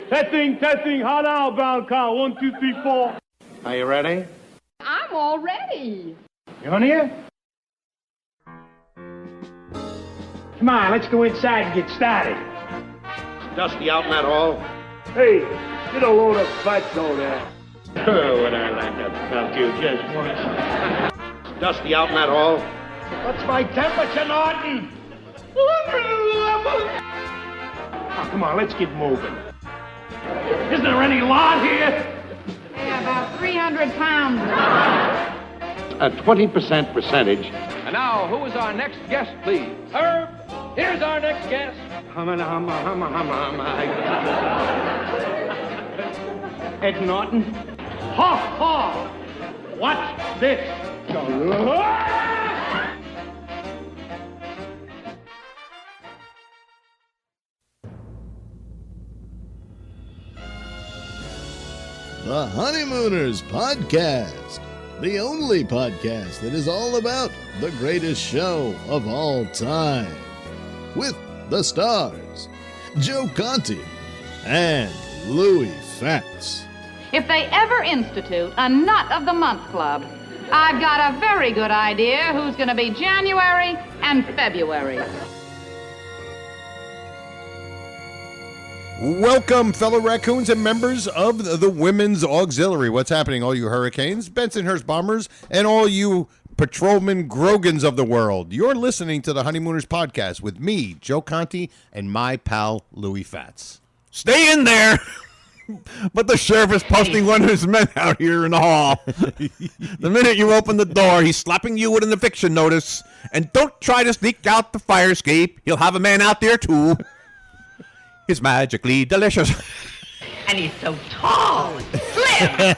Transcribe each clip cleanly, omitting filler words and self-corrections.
Testing, hot outbound car, 1, 2, 3, 4. Are you ready? I'm all ready. You on here? Come on, let's go inside and get started. Dusty out in that hall? Hey, get a load of butts over there. Oh, would I like to fuck you just once. Dusty out in that hall? What's my temperature, Norton? Oh, come on, let's get moving. Isn't there any lot here? Yeah, about 300 pounds. A 20% percentage. And now, who is our next guest, please? Herb, here's our next guest. Ed Norton. Ha ha! Watch this. The Honeymooners Podcast, the only podcast that is all about the greatest show of all time. With the stars, Joe Conti and Louis Fatts. If they ever institute a Nut of the Month Club, I've got a very good idea who's going to be January and February. Welcome, fellow raccoons and members of the Women's Auxiliary. What's happening, all you Hurricanes, Bensonhurst Bombers, and all you Patrolman Grogans of the world? You're listening to the Honeymooners Podcast with me, Joe Conti, and my pal, Louis Fatts. Stay in there! But the sheriff is posting one of his men out here in the hall. The minute you open the door, he's slapping you with an eviction notice. And don't try to sneak out the fire escape. He'll have a man out there, too. It's magically delicious. And he's so tall and slim.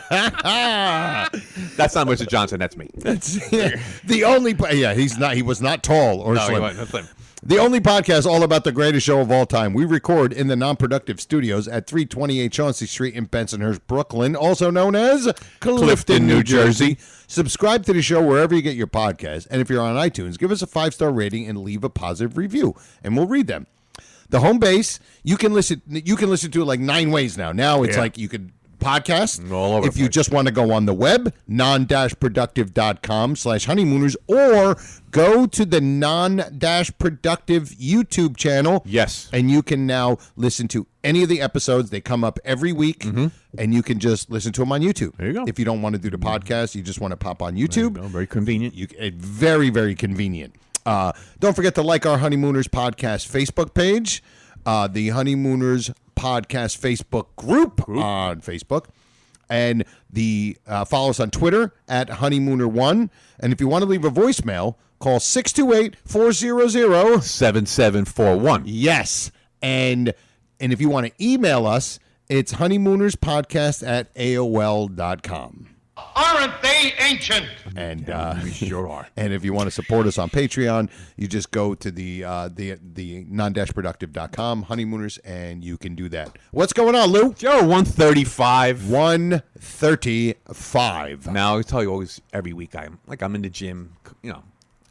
That's not Mr. Johnson. That's me. The only... Yeah, he was not tall or slim. He wasn't slim. The only podcast all about the greatest show of all time. We record in the Non-Productive Studios at 328 Chauncey Street in Bensonhurst, Brooklyn, also known as Clifton, New Jersey. Subscribe to the show wherever you get your podcast. And if you're on iTunes, give us a 5-star rating and leave a positive review, and we'll read them. The home base, you can listen to it like 9 ways now. Now it's like you could podcast. All over if you just want to go on the web, non-productive.com/honeymooners, or go to the Non-Productive YouTube channel. Yes. And you can now listen to any of the episodes. They come up every week, and you can just listen to them on YouTube. There you go. If you don't want to do the podcast, you just want to pop on YouTube. Very convenient. Very, very convenient. Don't forget to like our Honeymooners Podcast Facebook page, the Honeymooners Podcast Facebook group on Facebook, and follow us on Twitter at Honeymooner1. And if you want to leave a voicemail, call 628-400-7741. Yes. And if you want to email us, it's honeymoonerspodcast@AOL.com. Aren't they ancient? And We sure are. And if you want to support us on Patreon, you just go to the non-productive.com, Honeymooners, and you can do that. What's going on, Lou? Joe, 135. 135. Now, I tell you always, every week, I'm in the gym,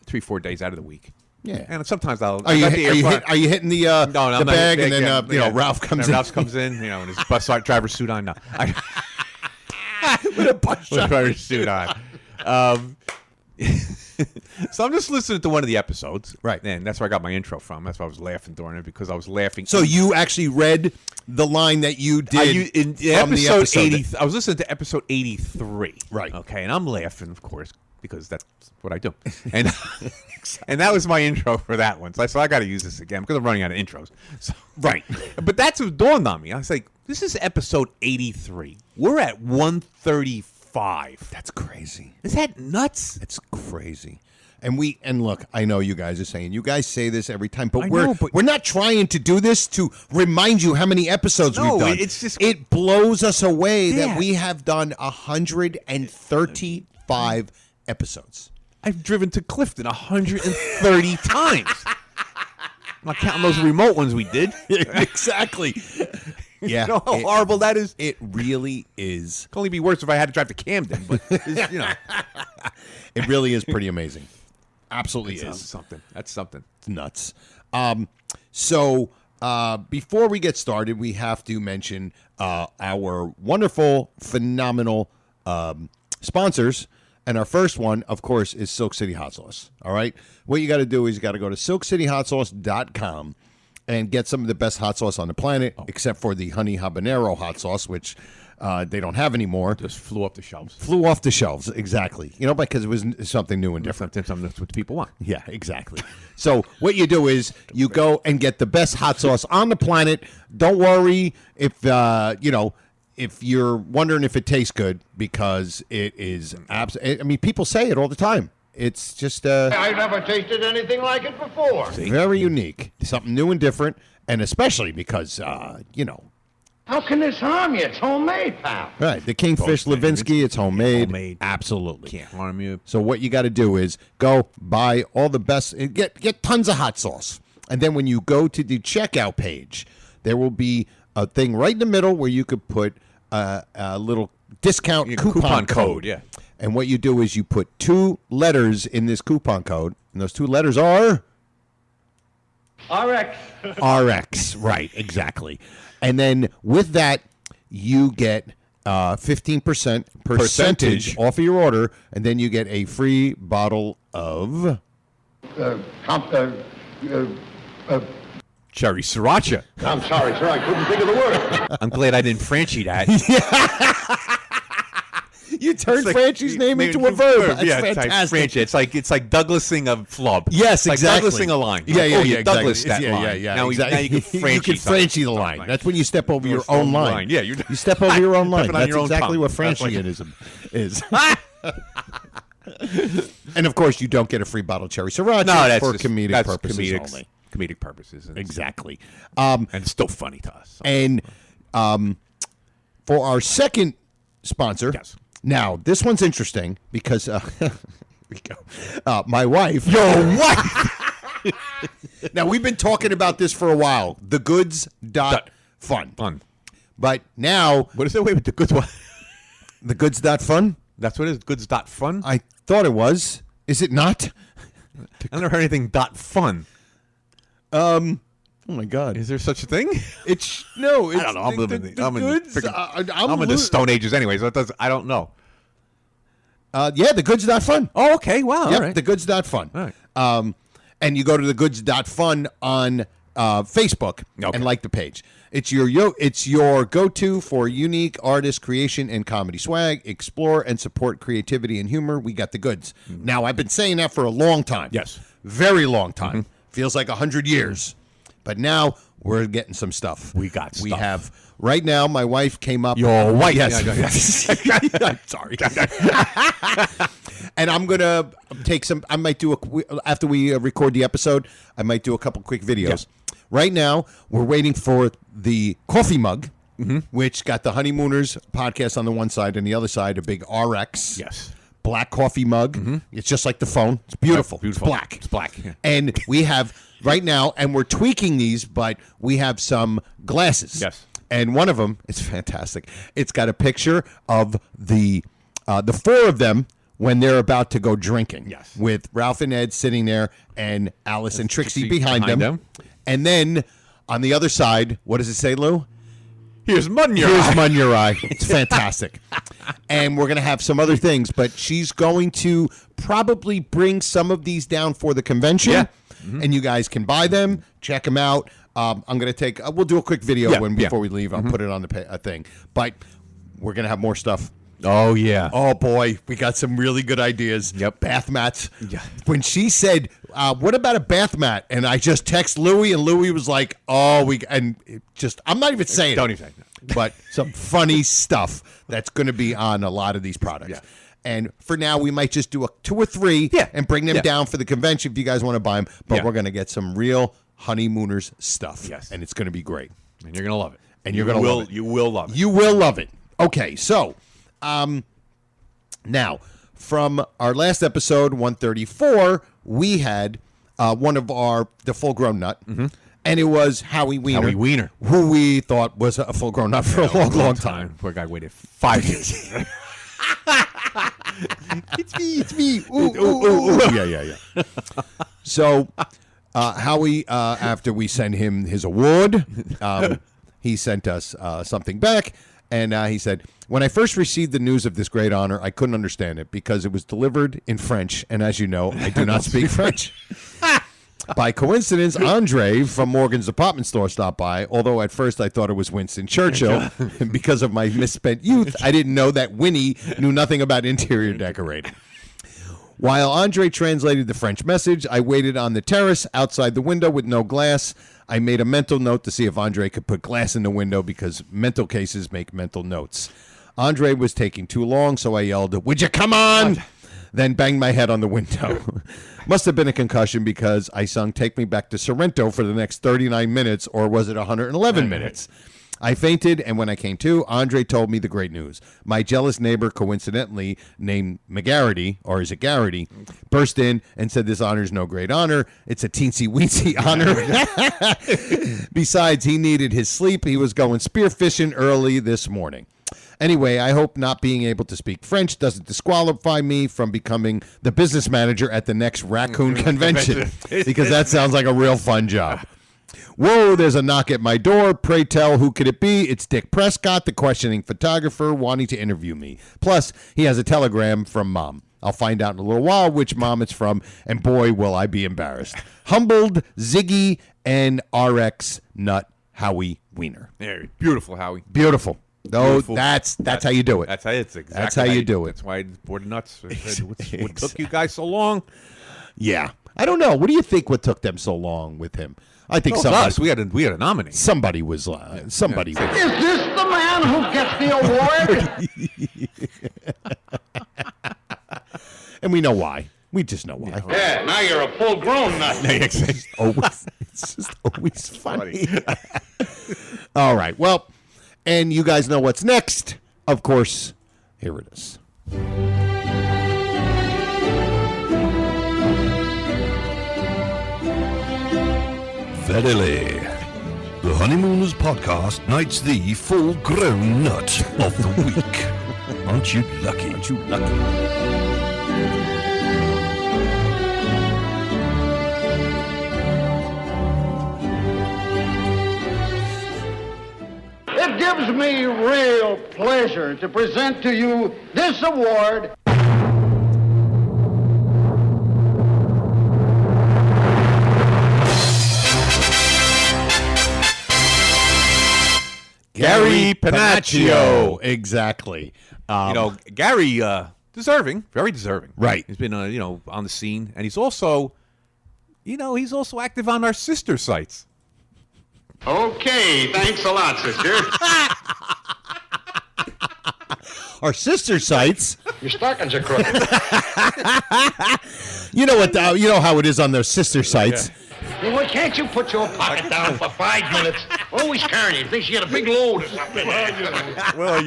3-4 days out of the week. Yeah. And sometimes I'll... Are you hitting the bag, and then Ralph comes in? Ralph comes in, in his bus driver suit on. No. With a bus driver suit on. So I'm just listening to one of the episodes. Right. And that's where I got my intro from. That's why I was laughing during it, because I was laughing. So you actually read the line that you did in from the episode 80. I was listening to episode 83. Right. Okay, and I'm laughing, of course, because that's what I do. And and that was my intro for that one. So I got to use this again because I'm running out of intros. So, right. But that's what dawned on me. I was like, this is episode 83. We're at 135. That's crazy. Is that nuts? It's crazy. And look, I know you guys are saying, you guys say this every time, but we're not trying to do this to remind you how many episodes we've done. It's just, it blows us away that we have done 135 episodes. I've driven to Clifton 130 times. I'm not counting those remote ones we did. Exactly. Yeah. You know how horrible that is? It really is. It could only be worse if I had to drive to Camden, but It really is pretty amazing. Absolutely is. Something. That's something. It's nuts. So before we get started, we have to mention our wonderful, phenomenal sponsors. And our first one, of course, is Silk City Hot Sauce. All right? What you got to do is you got to go to silkcityhotsauce.com and get some of the best hot sauce on the planet, except for the honey habanero hot sauce, which they don't have anymore. Just flew off the shelves. Flew off the shelves, exactly. You know, because it was something new and different. Something that's what the people want. Yeah, exactly. So what you do is you go and get the best hot sauce on the planet. Don't worry if if you're wondering if it tastes good, because it is absolutely. I mean, people say it all the time. It's just I never tasted anything like it before. very unique, something new and different, and especially because How can this harm you? It's homemade, pal. right, the Kingfish Levinsky, it's homemade. Homemade. Absolutely. Can't harm you. So what you got to do is go buy all the best, get tons of hot sauce, and then when you go to the checkout page, there will be a thing right in the middle where you could put a little discount coupon code. Yeah. And what you do is you put 2 letters in this coupon code, and those 2 letters are RX. RX. Right, exactly. And then with that, you get 15% percentage off of your order, and then you get a free bottle of Cherry sriracha. I'm sorry, sir. I couldn't think of the word. I'm glad I didn't Franchi that. You turned It's like- Franchi's name into a verb. That's yeah, fantastic. Franchi. It's like Douglasing a flub. Yes, It's exactly. like Douglasing a line. Yeah, Like, yeah, oh, yeah. you Douglas exactly. that line. Yeah. Now, exactly. now you can Franchi You can Franchi the line. That's when you step over your own line. Yeah, you step over your own line. Stepping on That's your own exactly tongue. what That's like- Franchianism is. And of course, you don't get a free bottle of cherry sriracha that's for just- comedic that's purposes comedic, only. Comedic purposes. Exactly. And it's still funny to us. And for our second sponsor, Yes. now this one's interesting because we go. My wife. Your wife. Now we've been talking about this for a while. The goods.fun. Fun. But now What is it? Wait, the goods what? the goods.fun? That's what it is. Goods.fun? I thought it was. Is it not? I never heard anything .fun. Oh my God! Is there such a thing? It's no. It's I don't know. I'm living the the, I'm in goods. freaking- I'm in the Stone Ages anyway, so it does. I don't know. Yeah, the goods.fun. Oh, okay. Wow. Yep, All right. the goods.fun. All right. And you go to the goods.fun on Facebook and like the page. It's your go-to for unique artist creation and comedy swag. Explore and support creativity and humor. We got the goods. Now, I've been saying that for a long time. Yes. Very long time. Feels like 100 years. But now we're getting some stuff. We got We stuff. have right now. My wife came up. Your wife. Yes. I'm sorry. And I'm gonna take some. I might do after we record the episode. I might do a couple quick videos. Right now, we're waiting for the coffee mug, which got the Honeymooners podcast on the one side, and the other side a big RX. Yes. Black coffee mug. It's just like the phone. It's beautiful. Beautiful. It's black. It's black. Yeah. And we have right now, and we're tweaking these, but we have some glasses. Yes. And one of them is fantastic. It's got a picture of the 4 of them when they're about to go drinking. Yes. With Ralph and Ed sitting there and Alice and Trixie Trixie behind them. And then on the other side, what does it say, Lou? Here's mud in your Here's eye. mud in your eye. It's fantastic. And we're going to have some other things, but she's going to probably bring some of these down for the convention. Yeah. And you guys can buy them, check them out. I'm going to take, we'll do a quick video before we leave. I'll put it on the thing. But we're going to have more stuff. Oh, yeah. Oh, boy. We got some really good ideas. Yep. Bath mats. Yeah. When she said, what about a bath mat? And I just text Louie, and Louie was like, I'm not even saying Don't it. even say it. But some funny stuff that's going to be on a lot of these products. Yeah. And for now, we might just do 2 or 3 and bring them down for the convention if you guys want to buy them. But we're going to get some real Honeymooners stuff. Yes. And it's going to be great. And you're going to love it. And you're going to love it. You will love it. You will love it. Okay, so now from our last episode, 134, we had one of the full-grown nut. And it was Howie Wiener. Howie Wiener. Who we thought was a full-grown nut for a long, long time. Poor guy waited 5 years. It's me. Ooh. Yeah. So Howie, after we sent him his award, he sent us something back, and he said, when I first received the news of this great honor, I couldn't understand it because it was delivered in French, and as you know, I do not speak French. By coincidence, Andre from Morgan's department store stopped by, although at first I thought it was Winston Churchill. Because of my misspent youth, I didn't know that Winnie knew nothing about interior decorating. While Andre translated the French message, I waited on the terrace outside the window with no glass. I made a mental note to see if Andre could put glass in the window because mental cases make mental notes. Andre was taking too long, so I yelled, "Would you come on?" Then banged my head on the window. Must have been a concussion because I sung Take Me Back to Sorrento for the next 39 minutes, or was it 111 minutes? I fainted, and when I came to, Andre told me the great news. My jealous neighbor, coincidentally named McGarity, or is it Garrity, burst in and said this honor is no great honor. It's a teensy-weensy honor. Besides, he needed his sleep. He was going spearfishing early this morning. Anyway, I hope not being able to speak French doesn't disqualify me from becoming the business manager at the next raccoon convention, because that sounds like a real fun job. Whoa, there's a knock at my door. Pray tell, who could it be? It's Dick Prescott, the questioning photographer, wanting to interview me. Plus, he has a telegram from Mom. I'll find out in a little while which mom it's from, and boy, will I be embarrassed. Humbled, Ziggy, and RX Nut Howie Wiener. There, beautiful, Howie. Beautiful. No, Beautiful. that's how you do it. That's how it's exactly. That's how you do it. That's why Board of Nuts what took you guys so long. Yeah, I don't know. What do you think? What took them so long with him? I think somebody. Us. We had a nominee. Somebody was. Somebody. Is this the man who gets the award? And we know why. We just know why. Yeah, now you're a full-grown nut. It's just always funny. All right. Well, and you guys know what's next. Of course, here it is. Verily, the Honeymooners podcast knights the full-grown nut of the week. Aren't you lucky? Aren't you lucky? It gives me real pleasure to present to you this award. Gary Panaccio. Exactly. Gary, deserving, very deserving. Right. He's been, on the scene, and he's also active on our sister sites. Okay, thanks a lot, sister. Our sister sites. Your stockings are crooked. You know what? You know how it is on those sister sites. Hey, why can't you put your pocket down for 5 minutes? Always carrying it. Think she had a big load or something. Well,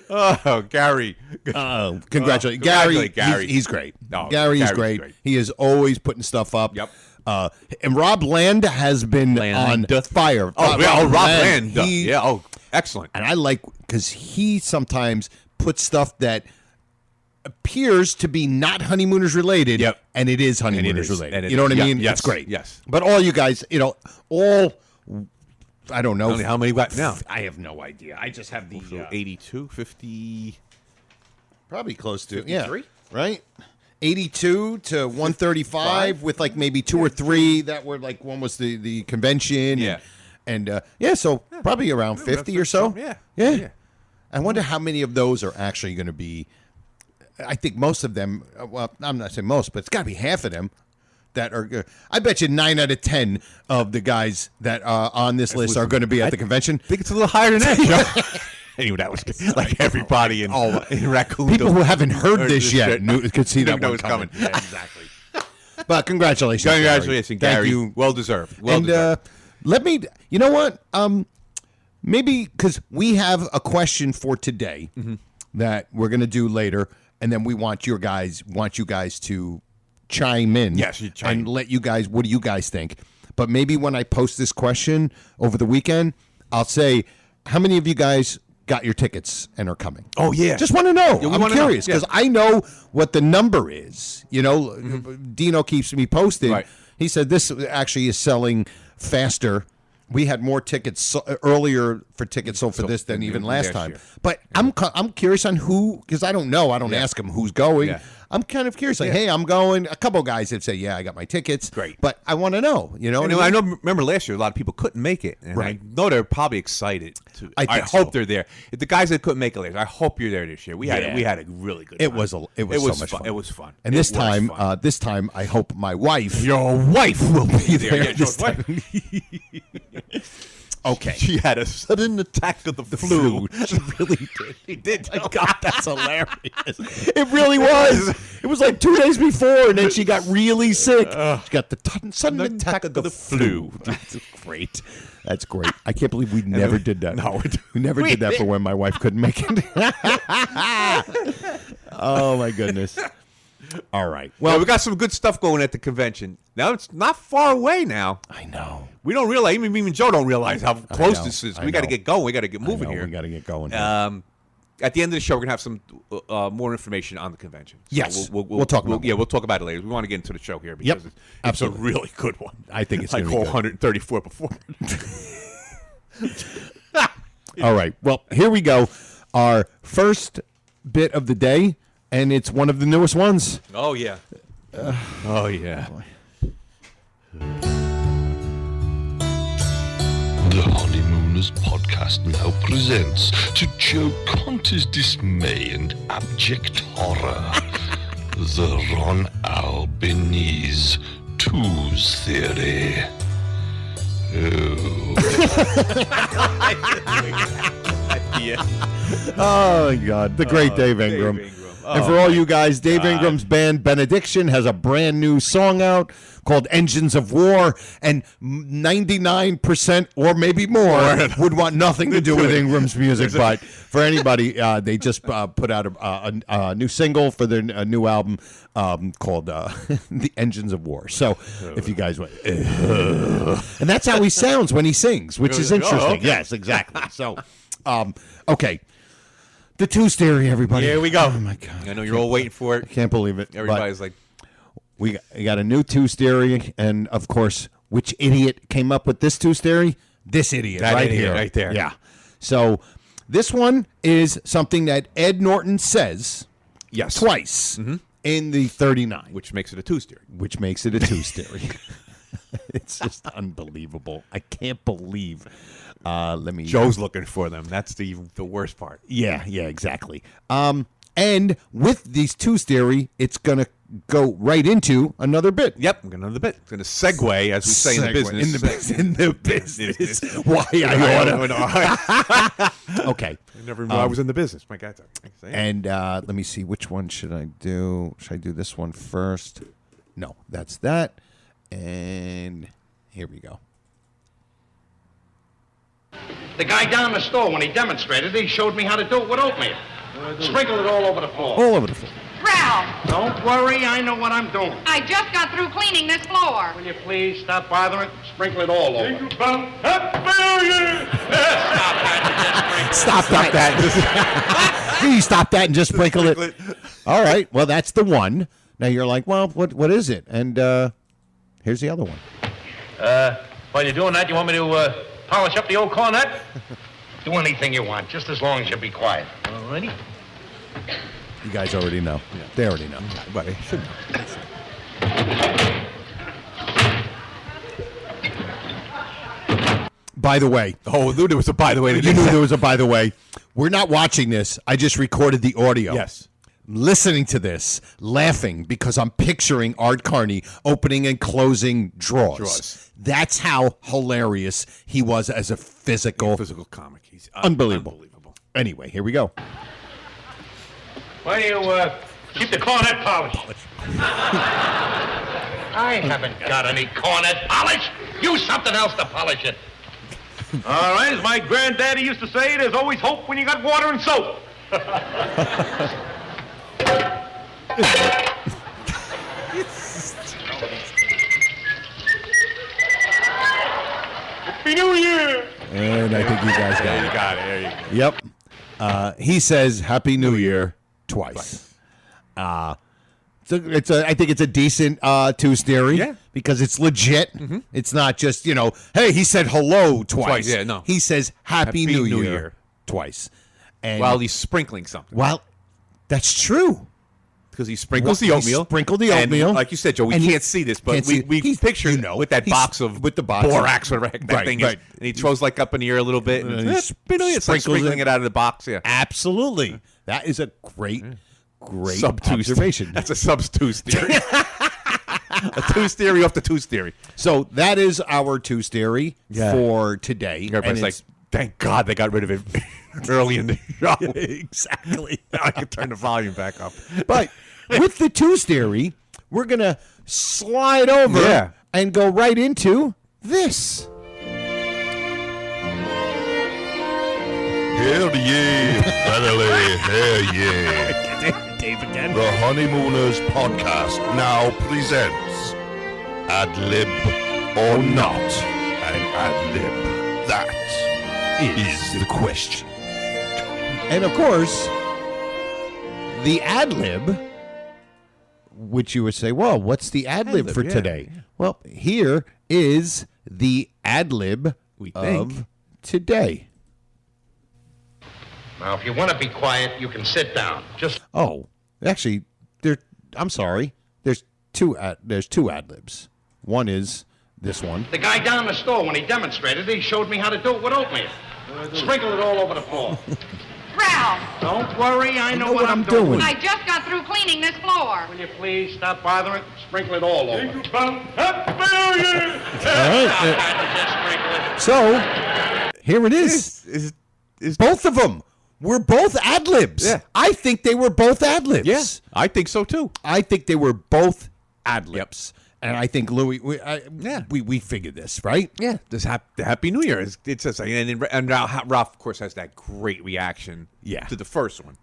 Oh, Gary. Oh, congratulations. Gary. He's great. No, Gary's great. He is always putting stuff up. Yep. And Rob Land has been on fire. Rob Land. Excellent. And I like, because he sometimes puts stuff that appears to be not Honeymooners related, and it is Honeymooners related. You know what I mean? Yes, it's great. Yes. But all you guys, I don't know. How many we got now? I have no idea. I just have the 82, 50. Probably close to 53? Right? 82 to 135 with like maybe 2 or 3 that were like, one was the convention. Yeah. And so probably around 50 or so. Yeah. I wonder how many of those are actually going to be. I think most of them, well, I'm not saying most, but it's got to be half of them that are. I bet you 9 out of 10 of the guys that are on this list are going to be at the convention. I think it's a little higher than that. Anyway, that was like everybody in Raccoon. People who haven't heard this yet could see that one coming. Yeah, exactly. But congratulations. Congratulations, Gary. Thank you. Well deserved. Let me, you know what? Maybe because we have a question for today that we're going to do later, and then we want you guys to chime in. Yes, and let you guys. What do you guys think? But maybe when I post this question over the weekend, I'll say, how many of you guys got your tickets and are coming. Oh, yeah. Just want to know. Yeah, we I'm wanna curious know. Yeah. because I know what the number is. You know, Dino keeps me posted. Right. He said this actually is selling faster. We had more tickets earlier for tickets sold for this than even last time. year. But I'm curious on who, because I don't know. I don't ask him who's going. Yeah. I'm kind of curious. Like, hey, I'm going. A couple of guys have said, yeah, I got my tickets. Great. But I want to know. You know, And I know. Remember last year, a lot of people couldn't make it, and Right. I know they're probably excited. I I think hope so. they're there. If the guys that couldn't make it last, I hope you're there this year. We had a really good. It time. was so much fun. It was fun. And It this was fun. time, I hope my wife, Your wife will be there. Yeah, this Joe's time. Okay. She had a sudden attack of the flu. She really did. She did. My God, that's hilarious. It really was. It was like 2 days before, and then she got really sick. She got the sudden attack of the flu. That's great. That's great. I can't believe we never did that. No, we never did that for when my wife couldn't make it. Oh, my goodness. All right. Well, we got some good stuff going at the convention. Now it's not far away now. I know. We don't realize, even Joe don't realize how close this is. I We got to know. get going. We got to get moving here. We got to get going. At the end of the show, we're gonna have some more information on the convention. So Yes. we'll talk about we'll talk about it later. We want to get into the show here because it's absolutely. a really good one. I think it's like gonna be whole good. 134 before. All right. Well, here we go. Our first bit of the day, and it's one of the newest ones. Oh yeah. Oh yeah. The Honeymooners podcast now presents, to Joe Conte's dismay and abject horror, the Ron Albanese Twos Theory. Oh. Oh, my God. The great Dave Ingram. And for all you guys, Dave Ingram's band Benediction has a brand new song out called Engines of War, and 99% or maybe more would want nothing to do with Ingram's music. But for anybody, they just put out a new single for their new album called The Engines of War. So if you guys want, and that's how he sounds when he sings, which is interesting. Oh, okay. Yes, exactly. So, okay. The Twos Theory, everybody. Here we go. Oh, my God. I know you're all waiting for it. I can't believe it. Everybody's like, We got a new Twos Theory, and, of course, which idiot came up with this Twos Theory? This idiot That right idiot here. right there. Yeah. So this one is something that Ed Norton says yes, twice in the 39. which makes it a Twos Theory. Which makes it a Twos Theory. It's just unbelievable. I can't believe. Let me. Joe's looking for them. That's the worst part. Yeah, exactly. And with these Twos Theory, it's going to go right into another bit. Yep, I'm going to another bit. It's going to segue, as we say in the business. In the business. Why I oughta. Okay. I never knew I was in the business. My God. And let me see, which one should I do? Should I do this one first? No, that's that. And here we go. The guy down the store, when he demonstrated, he showed me how to do it with oatmeal. Sprinkle it all over the floor. All over the floor. Ralph, Don't worry, I know what I'm doing. I just got through cleaning this floor. Will you please stop bothering? Sprinkle it all over. Stop that. Can you stop that and just sprinkle it? All right. Well, that's the one. Now you're like, well, what is it? And here's the other one. While you're doing that, you want me to polish up the old cornet? Do anything you want, just as long as you be quiet. All righty. You guys already know. Yeah. They already know. But I should know. By the way. Oh, there was a by the way. You knew there was a by the way. We're not watching this. I just recorded the audio. Yes. Listening to this, laughing because I'm picturing Art Carney opening and closing drawers. That's how hilarious he was as a physical comic. He's unbelievable. Anyway, here we go. Why do you keep the cornet polished? I haven't got any cornet polish. Use something else to polish it. All right, as my granddaddy used to say, there's always hope when you got water and soap. Happy New Year! And I think you guys got it. You got it. There you go. Yep. He says Happy New Year twice. I think it's a decent Two's theory because it's legit. Mm-hmm. It's not just, hey, he said hello twice. Yeah, no. He says Happy New Year twice. And while he's sprinkling something. Well, that's true. Because he sprinkles the oatmeal. Sprinkled the oatmeal. And like you said, Joe, we can't see this, but we picture with that box of borax or whatever that thing is. And he throws up in the air a little bit. And it's like sprinkling it out of the box. Yeah, absolutely. That is a great observation. That's a sub-Two's theory. A Two's theory off the Two's theory. So that is our Two's theory for today. Everybody's like, thank God they got rid of it early in the show. Exactly. Now I can turn the volume back up. But with the Two's theory, we're going to slide over and go right into this. Hell yeah, finally, hell yeah. Dave again. The Honeymooners podcast now presents Ad-Lib or Not an Ad-Lib. That is the question. And of course, the ad-lib, which you would say, well, what's the ad-lib for today? Yeah. Well, here is the ad-lib of today. Now, if you want to be quiet, you can sit down. Actually, I'm sorry. There's two ad-libs. One is this one. The guy down the store, when he demonstrated it, he showed me how to do it with oatmeal. Sprinkle it all over the floor. Ralph! Don't worry, I know what I'm doing. I just got through cleaning this floor. Will you please stop bothering? Sprinkle it all over. So, here it is. Is both of them were both ad-libs. Yeah. I think they were both ad-libs. Yeah, I think so too. I think they were both ad-libs. Yep. And I think Louis, we figured this, right? Yeah, this Happy New Year. It's just and Ralph, of course, has that great reaction. To the first one.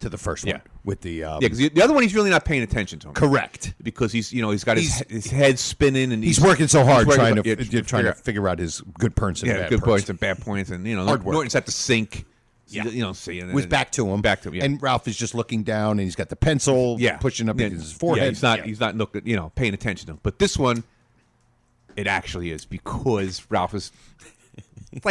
With the because the other one he's really not paying attention to him. Correct. Because he's got his head spinning and he's working so hard trying to figure out his good points and bad good points. points and bad points, and Norton's at the sink. It was back to him. And Ralph is just looking down, and he's got the pencil pushing up his forehead. He's not looking, paying attention to him. But this one, it actually is because Ralph is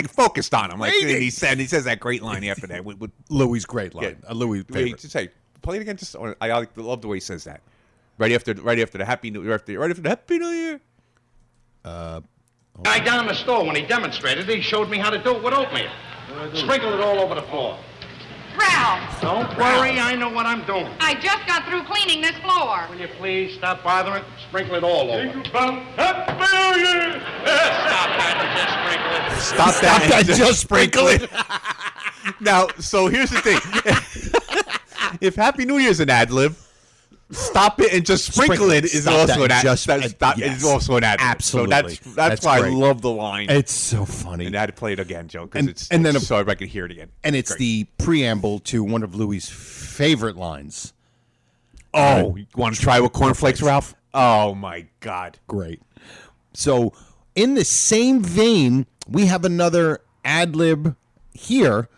focused on him. Like he says that great line after that with Louis' great line. Louis' favorite. Just say, play it again. I love the way he says that. Right after the Happy New Year. Right after the Happy New Year. Guy down the store, when he demonstrated it, he showed me how to do it with oatmeal. Sprinkle it all over the floor. Ralph! Don't worry, I know what I'm doing. I just got through cleaning this floor. Will you please stop bothering? Sprinkle it all over. Stop that and just sprinkle it. Now, so here's the thing. If Happy New Year's an ad-lib, stop it and just sprinkle it is also an ad-lib. Is also an ad-lib. Absolutely. So that's why I love the line. It's so funny. And I had to play it again, Joe, because so everybody could hear it again. And it's the preamble to one of Louis' favorite lines. Oh, you want to try with cornflakes, Ralph? Oh, my God. Great. So, in the same vein, we have another ad-lib here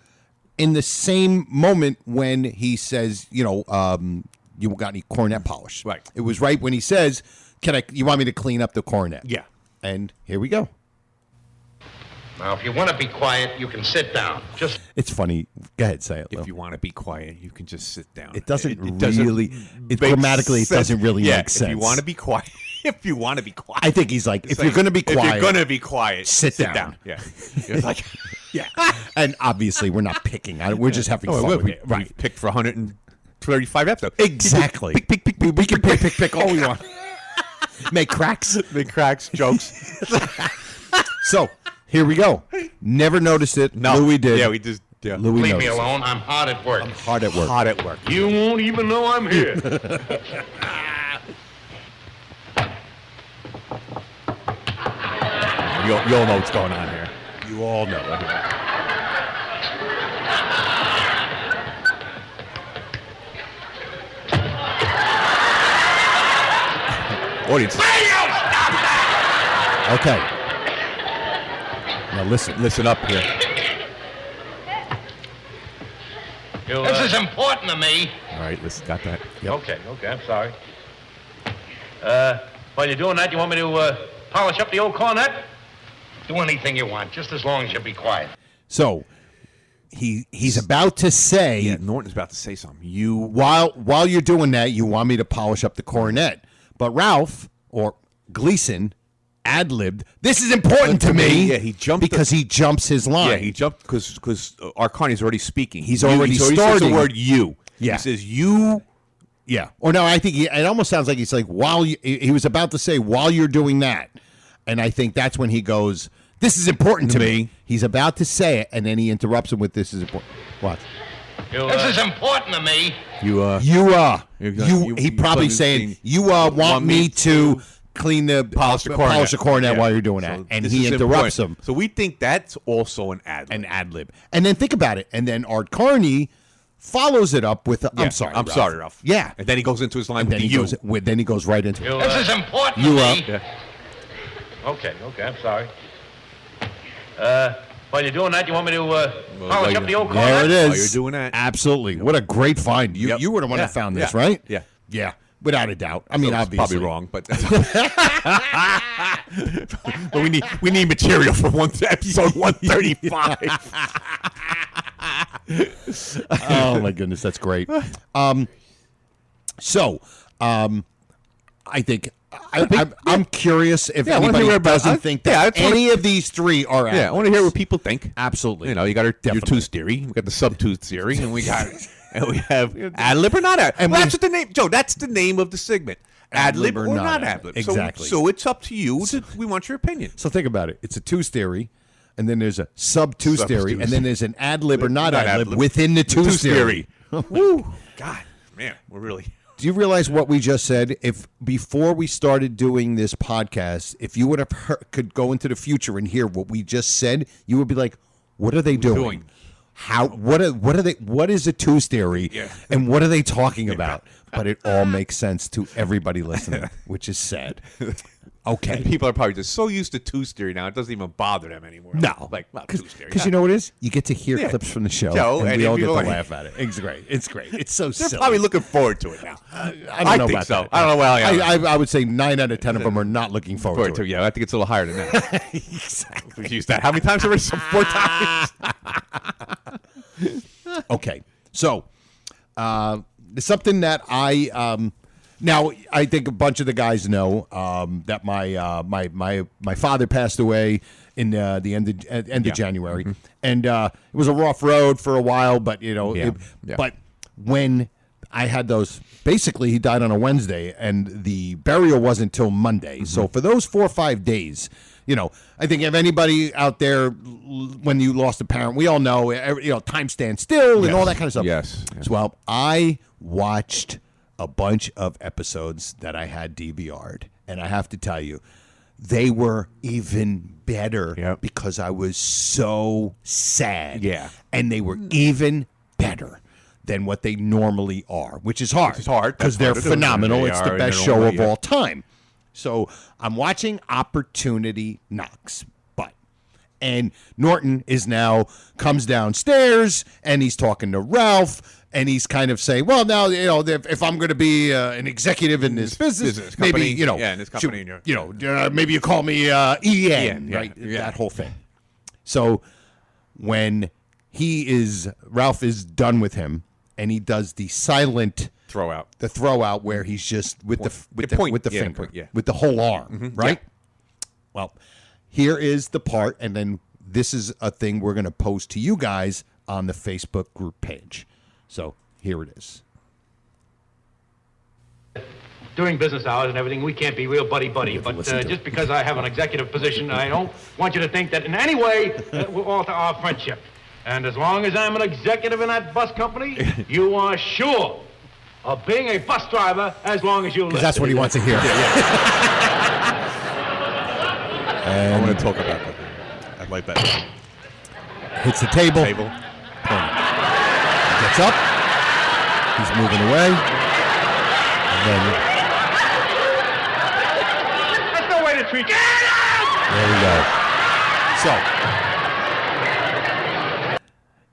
in the same moment when he says, you got any cornet polish? Right. It was right when he says, you want me to clean up the cornet? Yeah. And here we go. Now, if you want to be quiet, you can sit down. It's funny. Go ahead, say it, Lou. If you want to be quiet, you can just sit down. It doesn't grammatically, it doesn't really make sense. If you want to be quiet. I think he's like, if you're going to be quiet. Sit down. Yeah. It's like, yeah. And obviously, we're not picking on it. We're just having fun with it. Right. We picked for 135 episodes. Exactly. Pick. We can pick all we want. Make cracks, jokes. So, here we go. Never noticed it. No. Louis did. Yeah, we just... Yeah. Louis Leave me alone. I'm hard at work. Hard at work. You won't even know I'm here. You all know what's going on here. You all know. Audience. Okay. Now listen up here. This is important to me. All right, listen, got that. Yep. Okay, I'm sorry. While you're doing that, you want me to polish up the old cornet? Do anything you want, just as long as you be quiet. So he's about to say. Yeah, Norton's about to say something. While you're doing that, you want me to polish up the cornet. But Ralph, or Gleason, ad-libbed, this is important to me. Yeah, he jumped. Because he jumps his line. Yeah, he jumped because Arcani's already speaking. He's already starting. Says the word you. Yeah. He says you. Yeah. Or no, I think it almost sounds like he's like, he was about to say, while you're doing that. And I think that's when he goes, this is important to me. He's about to say it, and then he interrupts him with, this is important. What? This is important to me. He probably saying, you want me to clean the polish the cornet while you're doing that. And he interrupts him. So we think that's also an ad-lib. And then think about it. And then Art Carney follows it up with, I'm sorry, Ralph. Yeah. And then he goes into his line with the you. Then he goes right into it. This is important to me. Yeah. Okay, I'm sorry. While you're doing that, you want me to polish up the old cornet? There it is. While you're doing that. Absolutely. What a great find. You were the one that found this, right? Yeah. Yeah. Without a doubt. I mean, obviously. Probably wrong, but but we need material for episode 135. Oh my goodness, that's great. I think I'm curious if anybody doesn't think that any of these three are ad-libs. Yeah, I want to hear what people think. Absolutely. You know, you got your tooth theory, we got the sub-tooth theory, and we have ad-lib or not ad-lib. And that's the name, Joe. That's the name of the segment. Ad-lib or not ad-lib. Exactly. So it's up to you. We want your opinion. So think about it. It's a tooth theory, and then there's a sub-tooth theory, and then there's an ad-lib or not ad-lib within the tooth theory. Woo. God, man, we're really... Do you realize what we just said? If before we started doing this podcast, if you would have could go into the future and hear what we just said, you would be like, "What are they doing? How? What are they? What is a tooth theory? And what are they talking about?" But it all makes sense to everybody listening, which is sad. Okay, and people are probably just so used to tooth theory now; it doesn't even bother them anymore. No, tooth theory. Because you know what it is? You get to hear clips from the show, and we all get to laugh at it. It's great. It's great. It's so silly. They're probably looking forward to it now. I don't know about that. I don't know. Well, I would say 9 out of 10 of them are not looking forward to it. Yeah, I think it's a little higher than that. Exactly. We've used that. How many times already? 4 times. Okay, so something that now I think a bunch of the guys know that my father passed away in the end of January, and it was a rough road for a while. But but when I had those, basically he died on a Wednesday, and the burial wasn't till Monday. So for those 4 or 5 days, I think if anybody out there, when you lost a parent, we all know, time stands still and all that kind of stuff. Yes. So, well, I watched a bunch of episodes that I had DVR'd, and I have to tell you, they were even better because I was so sad. Yeah. And they were even better than what they normally are, which is hard. It's hard. Because they're phenomenal. It's the best show of all time. So I'm watching Opportunity Knocks butt. And Norton comes downstairs, and he's talking to Ralph, and he's kind of saying, well, now, if I'm going to be an executive in this business maybe, company, in this company, maybe you call me Ian, right? That whole thing. So when Ralph is done with him, and he does the silent throw out where he's just with the finger, with the whole arm, right? Yeah. Well, here is the part, and then this is a thing we're going to post to you guys on the Facebook group page. So here it is. During business hours and everything, we can't be real buddy-buddy. But just because I have an executive position, I don't want you to think that in any way will alter our friendship. And as long as I'm an executive in that bus company, you are sure of being a bus driver as long as you live. Because that's what he wants to hear. And I want to talk about that. I like that. Hits the table. Gets up. He's moving away. And then... That's no way to treat you. There we go. So,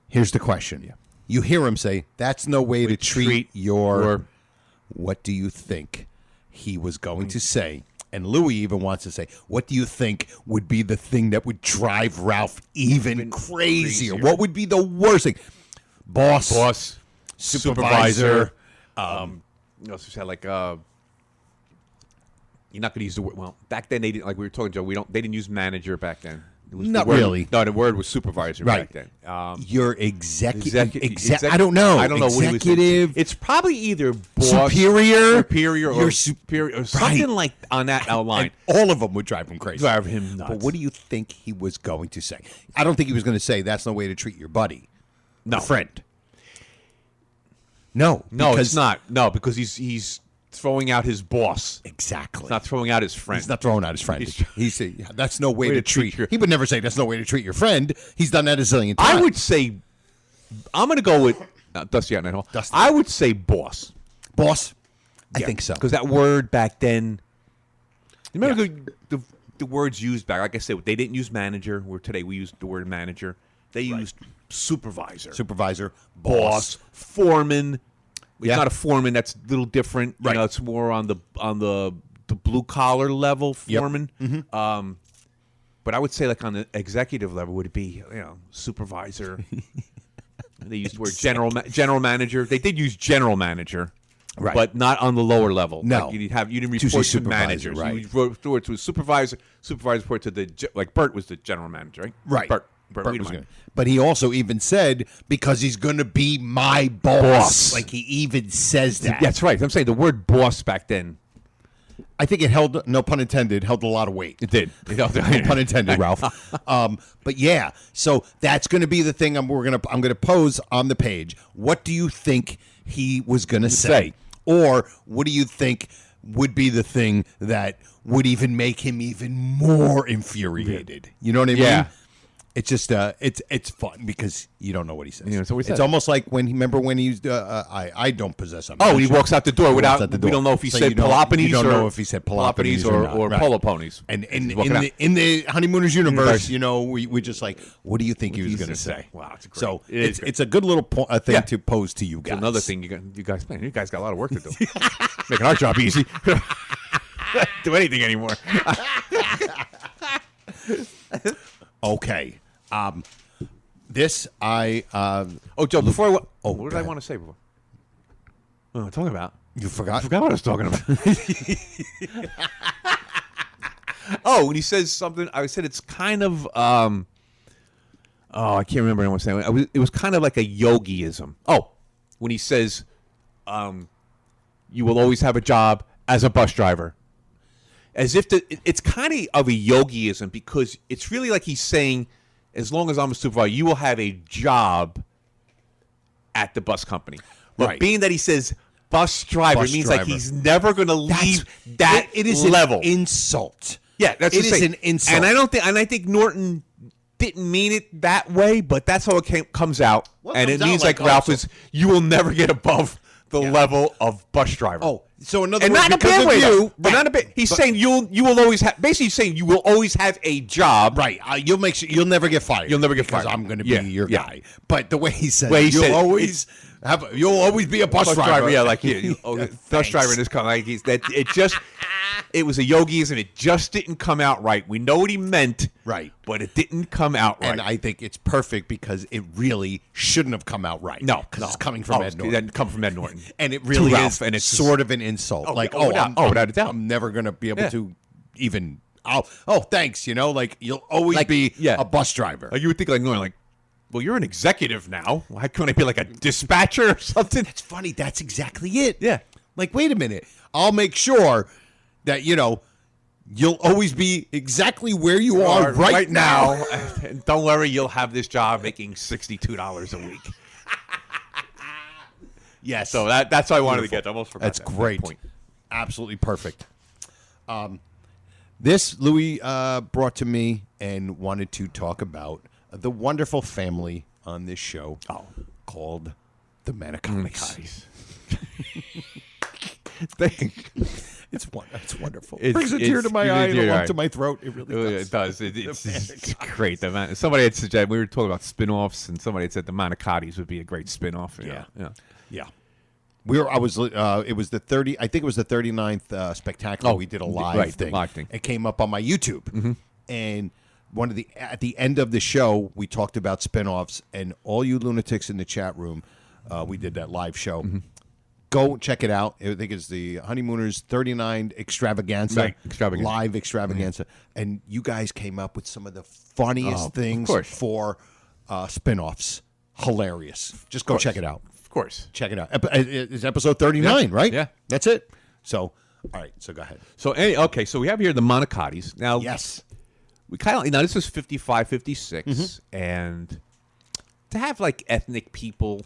here's the question. You hear him say, "That's no way to treat your." What do you think he was going to say? And Louis even wants to say, "What do you think would be the thing that would drive Ralph even crazier? What would be the worst thing?" Boss, supervisor. You also said like you're not going to use the word. Well, back then they didn't, like we were talking, Joe. They didn't use manager back then. It was Not the word, really. No, the word was supervisor back then. Your executive. I don't know. I don't know what he was. Executive. It's probably either boss, superior, or superior, or something like on that line. And all of them would drive him crazy. Drive him nuts. But what do you think he was going to say? I don't think he was going to say, "That's no way to treat your buddy." No. Your friend. No, it's not. No, because he's throwing out his boss. Exactly. He's not throwing out his friend. He's not throwing out his friend. He's saying, "That's no way to treat your." He would never say, "That's no way to treat your friend." He's done that a zillion times. I would say, I'm going to go with Dusty out Night. I would say boss. Boss. I think so. Because that word back then. You remember the words used back? Like I said, they didn't use manager. Where today we use the word manager. They used supervisor, boss, foreman. It's not a foreman. That's a little different. Right. You know, it's more on the blue collar level foreman. Yep. Mm-hmm. But I would say like on the executive level would it be supervisor. They used the word general manager. They did use general manager. Right. But not on the lower level. No. Like you didn't report to managers. Right. You report to a supervisor. Supervisor report to like Bert was the general manager, right? Right. Bert was gonna, but he also even said, because he's going to be my boss. Like he even says that. That's right. I'm saying the word boss back then. I think it held, no pun intended, held a lot of weight. It did. No pun intended, Ralph. But yeah, so that's going to be the thing I'm going to pose on the page. What do you think he was going to say? Or what do you think would be the thing that would even make him even more infuriated? You know what I mean? It's just it's fun because you don't know what he says. Yeah, it's almost like when he used I don't possess a he walks out the door without we don't know if he said Peloponnese. You don't know if he said Peloponnese or polo ponies. And in the Honeymooners universe, you know, we just like, what do you think he was going to say? Wow, it's great. So it's a good little thing to pose to you guys. It's another thing you guys got a lot of work to do. Making our job easy. Do anything anymore. Okay. This I Joe, before what did I want to say before? What am I talking about? You forgot? I forgot what I was talking about. When he says something, I said it's kind of I can't remember what I was saying. It was kind of like a yogiism. When he says you will always have a job as a bus driver. As if it's kind of a yogiism because it's really like he's saying, as long as I'm a supervisor, you will have a job at the bus company. But being that he says bus driver, it means like he's never going to leave that level. An insult. Yeah, that's it is an insult. And I think Norton didn't mean it that way, but that's how it comes out. And it means like Ralph is, you will never get above the level of bus driver. So another and word, not in a bad way, but not a bit. He's saying you will always have. Basically, he's saying you will always have a job. Right. You'll make sure you'll never get fired. You'll never get because fired. I'm going to be your guy. But the way he said, you'll always be a bus driver. Yeah, like bus driver in this company. Like it was a yogiism. It just didn't come out right. We know what he meant, right? But it didn't come out right. And I think it's perfect because it really shouldn't have come out right. No, because it's coming from Ed Norton. It didn't come from Ed Norton, and it really is. And it's sort of an insult. Without a doubt, I'm never going to be able to even. Thanks. You know, like you'll always be a bus driver. You would think like Norton, like. Well, you're an executive now. Why couldn't I be like a dispatcher or something? That's funny. That's exactly it. Yeah. Like, wait a minute. I'll make sure that, you'll always be exactly where you are right now. And don't worry, you'll have this job making $62 a week. Yes. So that's what I wanted to get. I almost forgot. That's great. Point. Absolutely perfect. This Louis brought to me and wanted to talk about the wonderful family on this show called the Manicotis. It's wonderful. It's- Brings a tear to my brings a eye and tear a to lump eye. to my throat. It really It does. does. It's great. The man, somebody had suggested, we were talking about spin-offs, and somebody had said the Monicottis would be a great spin-off. Yeah. Yeah. Yeah. It was the 30. I think it was the 39th spectacular. We did a live thing. Live thing. It came up on my YouTube, and at the end of the show, we talked about spinoffs, and all you lunatics in the chat room, we did that live show. Go check it out. I think it's the Honeymooners 39 Extravaganza, Right, Extravaganza. live Extravaganza, and you guys came up with some of the funniest things course. for spinoffs. Hilarious. Just go check it out. Of course. Check it out. It's episode 39, Yeah. right? Yeah. That's it. So, all right. So go ahead. So, so we have here the Monicottis. Now, Yes. we kind of, this is 55, 56, and to have like ethnic people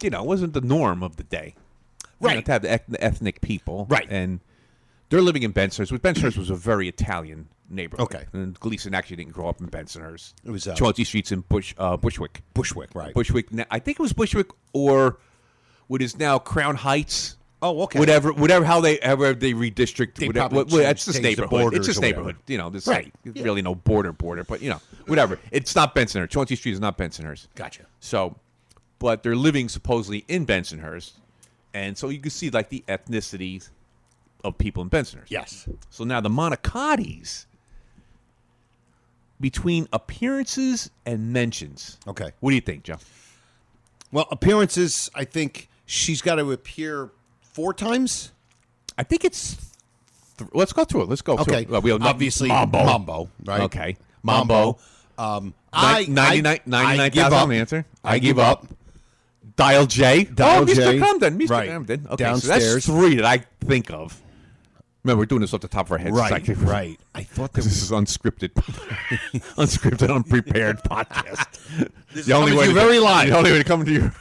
wasn't the norm of the day. Right. To have the ethnic people. Right. And they're living in Bensonhurst, which Bensonhurst was a very Italian neighborhood. Okay. And Gleason actually didn't grow up in Bensonhurst. It was, Chauncey Street's in Bushwick. Bushwick, right. Bushwick. I think it was Bushwick or what is now Crown Heights. Oh, okay. Whatever, however they redistrict. They whatever, probably it's just changed the neighborhood. borders It's just or neighborhood. whatever. There's Right. really no border, but whatever. It's not Bensonhurst. Chauncey Street is not Bensonhurst. Gotcha. So, but they're living supposedly in Bensonhurst, and so you can see like the ethnicities of people in Bensonhurst. Yes. So now the Monicottis, between appearances and mentions. Okay. What do you think, Joe? Well, appearances, I think she's got to appear 4 times. I think it's. Let's go through it. Let's go through Okay. it. Well, Obviously, Mambo. right? Okay. Mambo. I 99,000 give up. answer. I give up. Dial J. Dial Mr. J. Camden. Mr. Right. Camden. Okay, Downstairs. So that's 3 that I think of. Remember, we're doing this off the top of our heads. Right. It's like- Right. I thought there This was. is unscripted, unprepared podcast. This is coming to you to very live. The only way to come to you.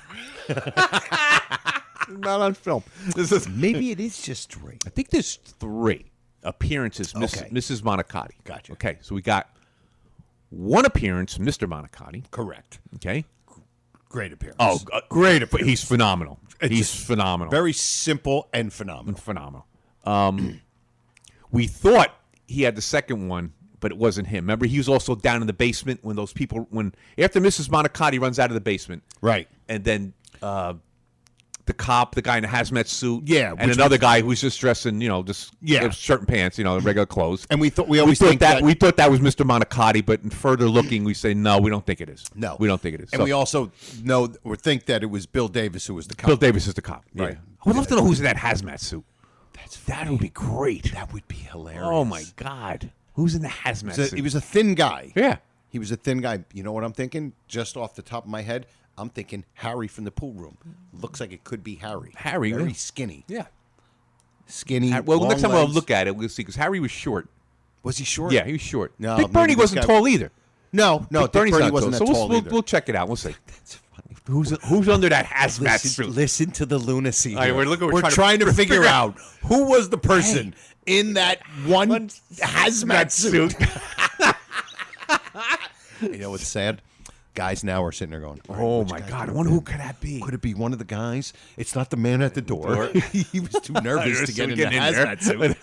Not on film. This is. Maybe it is just 3. I think there's 3 appearances. Okay. Mrs. Monicotty. Gotcha. Okay, so we got 1 appearance, Mr. Monicotty. Correct. Okay. Great appearance. Oh, great! He's phenomenal. He's phenomenal. Very simple and phenomenal. Phenomenal. We thought he had the second one, but it wasn't him. Remember, he was also down in the basement when those people, after Mrs. Monicotty runs out of the basement, Right. and then the cop, the guy in the hazmat suit, Yeah, and which another guy who's just dressed in, Yeah. shirt and pants, regular clothes. And we always think that we thought that was Mr. Monicotty, but in further looking, we say no, we don't think it is. No, we don't think it is. And So, we also know or think that it was Bill Davis who was the cop. Bill Davis is the cop, Yeah. right? I would love to know who's in that hazmat suit. That would be great. That would be hilarious. Oh my God, who's in the hazmat suit? He was a thin guy. Yeah. He was a thin guy. You know what I'm thinking? Just off the top of my head, I'm thinking Harry from the pool room. Looks like it could be Harry. Harry, Very yeah. skinny. Yeah. Skinny. Well, long next time we'll legs. look at it, we'll see, because Harry was short. Was he short? Yeah, he was short. No, Dick maybe Bernie this wasn't guy- tall either. No, Dick Bernie's Bernie not wasn't tall. that So tall we'll, either. we'll check it out. We'll see. Who's under that hazmat suit? Listen to the lunacy. All right, here. we're trying to figure figure out who was the person in that one hazmat suit. You know what's sad? Guys now are sitting there going, "All right, Oh which my guy God! I could it wonder be? who could that be? Could it be one of the guys? It's not the man at the door. He was too nervous to get in the Getting in there. hazmat suit.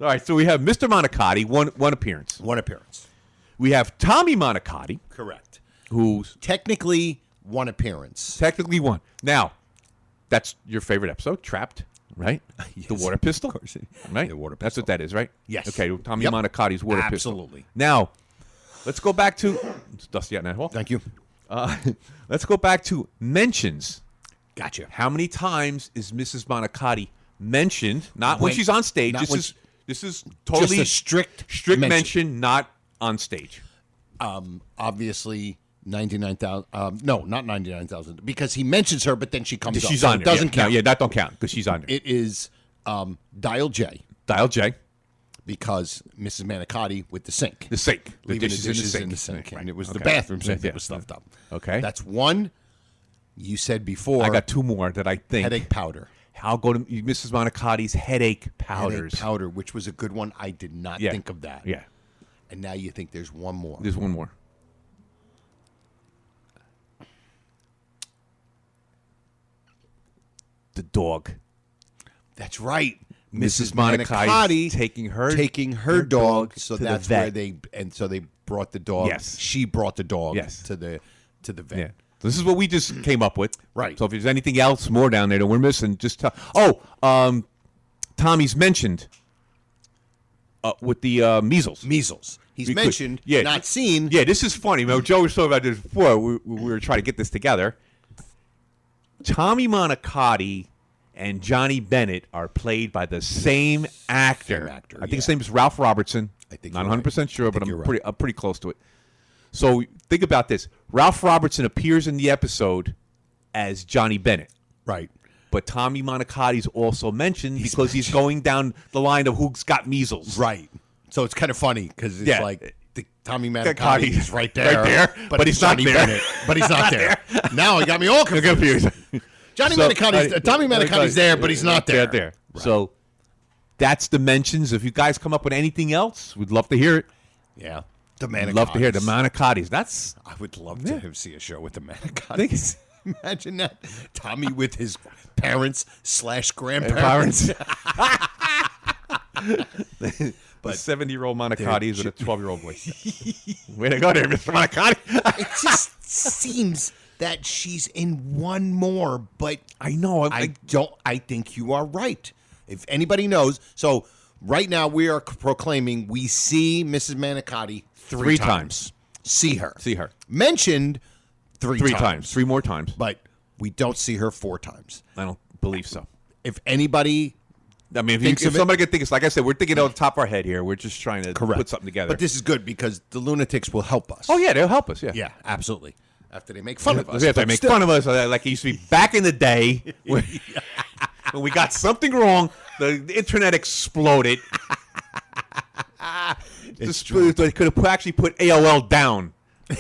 All right, so we have Mr. Monicotty, one appearance. One appearance. We have Tommy Monicotty, Correct. who's Technically, one appearance. technically one. Now, that's your favorite episode, Trapped, right? Yes, The water pistol, of course. right? The water That's pistol. what that is, right? Yes. Okay, Tommy Yep. Monicotty's water pistol. Absolutely. Now, let's go back to it's Dusty out in that hall. Thank you. Let's go back to mentions. Gotcha. How many times is Mrs. Monicotty mentioned? Not when When- she's on stage. not when This is totally Just a strict mention, mention. not on stage. Obviously, 99,000. No, not 99,000. Because he mentions her, but then she comes She's up. on So there. it doesn't yeah. count. No, yeah, that don't count because she's on there. It is Dial J. Dial J, Because Mrs. Manicotti with the sink. the sink, the Leaving dishes in the sink. Right. And it was the Okay. bathroom sink Yeah. that was stuffed up. Okay. That's one. You said before. I got 2 more that I think. headache powder. I'll go to Mrs. Monicotty's headache powders. Headache powder, which was a good one. I did not Yeah. think of that. Yeah. And now you think there's one more. There's one more. The dog. That's right. Mrs. Manicotti taking her dog. So to that's the vet. where they brought the dog. Yes. She brought the dog Yes. to the vet. Yeah. This is what we just came up with. Right. So if there's anything else more down there that we're missing, just tell. Oh, Tommy's mentioned with the measles. Measles. He's mentioned, not seen. Yeah, this is funny. Joe was talking about this before. We were trying to get this together. Tommy Manicotti and Johnny Bennett are played by the same actor. I think his name is Ralph Robertson. I think not you're 100% sure, but you're I'm pretty close to it. So think about this. Ralph Robertson appears in the episode as Johnny Bennett. Right. But Tommy Manicotti's also mentioned because he's going down the line of who's got measles. Right. So it's kind of funny because it's like Tommy Manicotti is right there. Right there, but he's not Johnny there. Bennett, but he's not there. Now he got me all confused. Tommy Manicotti's there, but he's not there. Right. So that's Dimensions. If you guys come up with anything else, we'd love to hear it. Yeah. The Manicottis. Love to hear the Manicottis. I would love to see a show with the Manicottis. Imagine that. Tommy with his parents / grandparents. But 70-year-old Manicottis with a 12-year-old boy. Way to go there, Mr. Manicotti. It just seems that she's in one more, but I know. I think you are right. If anybody knows, so right now we are proclaiming we see Mrs. Manicotti three times. See her. Mentioned three times. 3 more times. But we don't see her 4 times. I don't believe so. If anybody... I mean, if somebody could think, like I said, we're thinking on the top of our head here. We're just trying to put something together. But this is good because the lunatics will help us. Oh, yeah, they'll help us, yeah. Yeah, absolutely. After they make fun of us. Yeah, if they make fun of us, like it used to be back in the day when we got something wrong, the internet exploded. They could have actually put AOL down.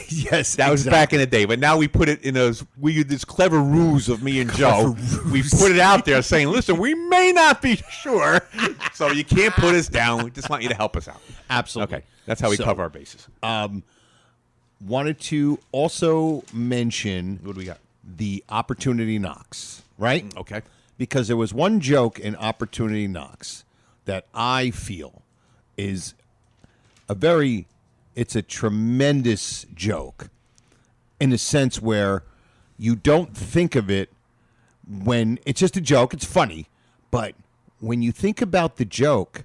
Yes, that was back in the day. But now we put it in this clever ruse of me and Joe. We put it out there saying, listen, we may not be sure, so you can't put us down. We just want you to help us out. Absolutely. Okay, that's how we cover our bases. Wanted to also mention what do we got? The Opportunity Knocks, right? Okay. Because there was one joke in Opportunity Knocks that I feel is it's a tremendous joke in a sense where you don't think of it when it's just a joke. It's funny. But when you think about the joke,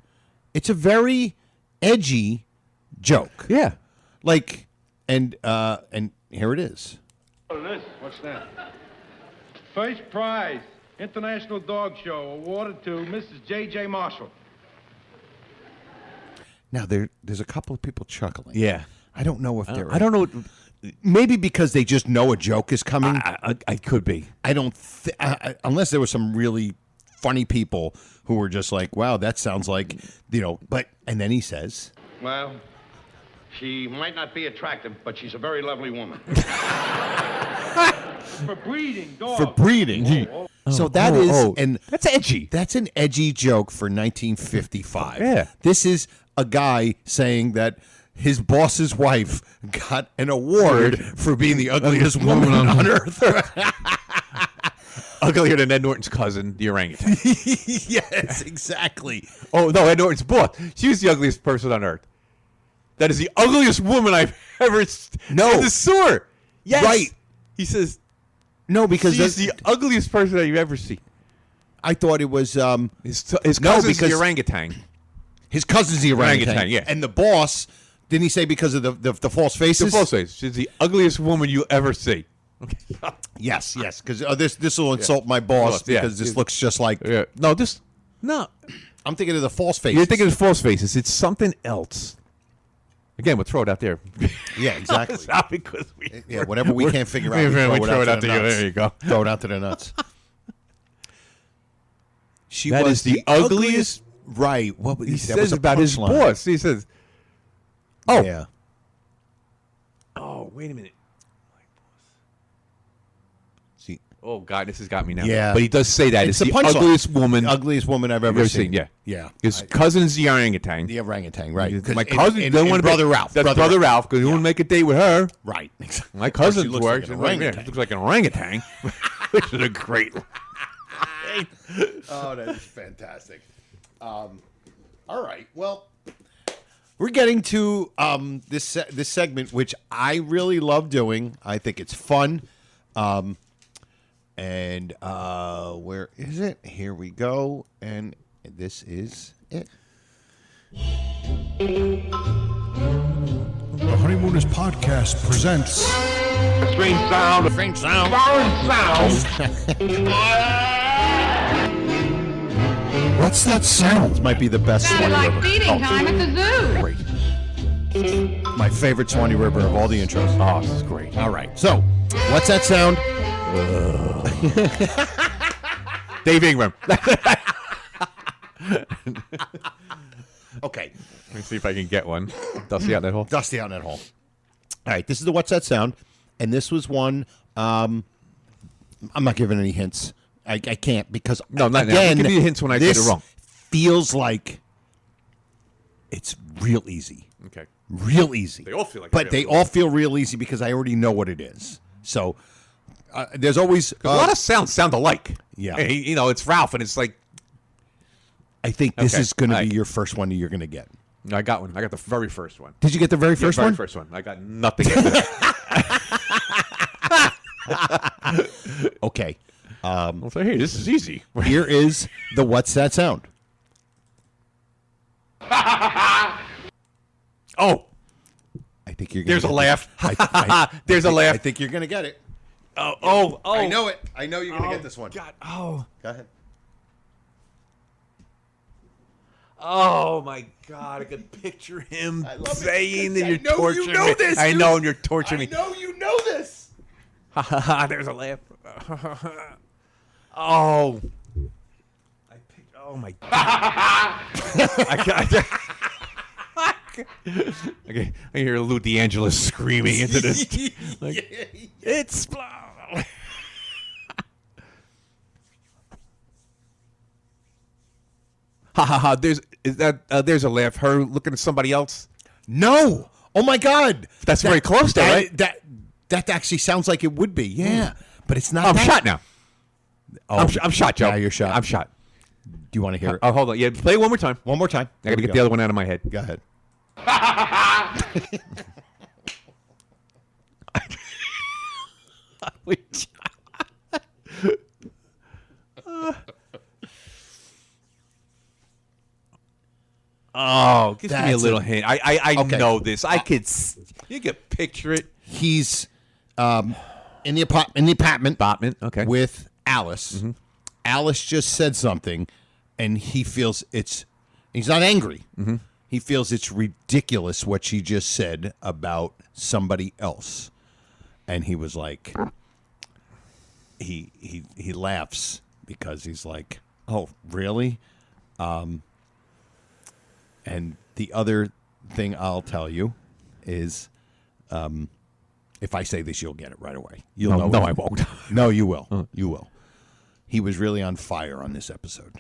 it's a very edgy joke. Yeah. Like, and here it is. What's that? First prize, International Dog Show, awarded to Mrs. J.J. Marshall. Now, there's a couple of people chuckling. Yeah. I don't know if they're... I don't know. Maybe because they just know a joke is coming. I could be. I don't... unless there were some really funny people who were just like, wow, that sounds like, but... And then he says... Well, she might not be attractive, but she's a very lovely woman. For breeding, dog. For breeding. So that is... And that's edgy. That's an edgy joke for 1955. Yeah. This is a guy saying that his boss's wife got an award for being the ugliest woman on earth. Uglier than Ed Norton's cousin, the orangutan. Yes, exactly. Oh, no, Ed Norton's boss. She was the ugliest person on earth. That is the ugliest woman I've ever seen. No. In the sewer. Yes. Right. He says... No, because she's the ugliest person that you've ever seen. I thought it was his cousin's the orangutan. His cousin's the orangutan. Yeah. And the boss, didn't he say because of the false faces? The false faces. She's the ugliest woman you'll ever see. Okay. Yes, because this will insult my boss because this looks just like. Yeah. No. I'm thinking of the false faces. You're thinking of false faces. It's something else. Again, we'll throw it out there. Yeah, exactly. Because whatever we can't figure out, we throw it out to the nuts. There you go. Throw it out to the nuts. She that was is the ugliest. Right. What he says about his boss? He says, "Oh, yeah. Oh, wait a minute. See, oh God, this has got me now. Yeah, but he does say that it's the ugliest woman, I've ever seen. Yeah. His cousin's the orangutan. The orangutan, right? My cousin didn't want to brother Ralph. That's brother Ralph because he wouldn't make a date with her. Right. My cousin's looks works. like an orangutan. Looks like an orangutan, which is a great. brain. Oh, that is fantastic. All right. Well, we're getting to this segment, which I really love doing. I think it's fun. And where is it? Here we go. And this is it. The Honeymooners Podcast presents Strange sound. Strange sound. Foreign sound. What's that sound? This might be the best Sounded Swanee like River. feeding time at the zoo. Great. My favorite Swanee River of all the intros. Oh, this is great. All right. So, what's that sound? Dave Ingram. Okay. Let me see if I can get one. Dusty out that hole. Dusty out in that hole. All right. This is the What's That Sound? And this was one. I'm not giving any hints. I can't because No, not now. again, I'll give you hints when I get it wrong. Feels like it's real easy. Okay. Real easy. They all feel like but real they easy. all feel real easy because I already know what it is. So there's always A lot of sounds sound alike. Yeah. Hey, you know, it's Ralph, and it's like, I think this Okay. is going to All be right. your first one that you're going to get. I got one. I got the very first one. Did you get the very first one? First one. I got nothing after that. Okay. I'll say, hey, this is easy. Here is the What's That Sound? Oh, I think you're. there's a get laugh. this. There's a laugh. I think you're going to get it. Oh. I know it. I know you're going to get this one. God. Oh. Go ahead. Oh my God! I could picture him love it saying because that I you're know you torturing know me. this, I dude. know, and you're torturing me. know you know this. Ha ha ha! There's a laugh. Oh. Oh my God! Okay, I hear Lou D'Angelo screaming into this. Like, it's. Ha ha ha! There's a laugh. Her looking at somebody else. No. Oh my God. That's very close, though, right? That actually sounds like it would be. Yeah, but it's not. I'm that. shot now. Oh, I'm shot, Joe. Now you're shot. I'm shot. Do you want to hear it? Oh, hold on. Yeah, play it one more time. One more time. I gotta get the other one out of my head. Go ahead. Oh, give me a That's little a- hint. I Okay. know this. You can picture it. He's in the apartment. Okay. With Alice. Alice just said something, and he feels he's not angry. He feels it's ridiculous what she just said about somebody else, and he was like, he laughs because he's like, oh, really? And the other thing I'll tell you is, if I say this, you'll get it right away. You'll know. No, I won't. No, you will. You will. He was really on fire on this episode.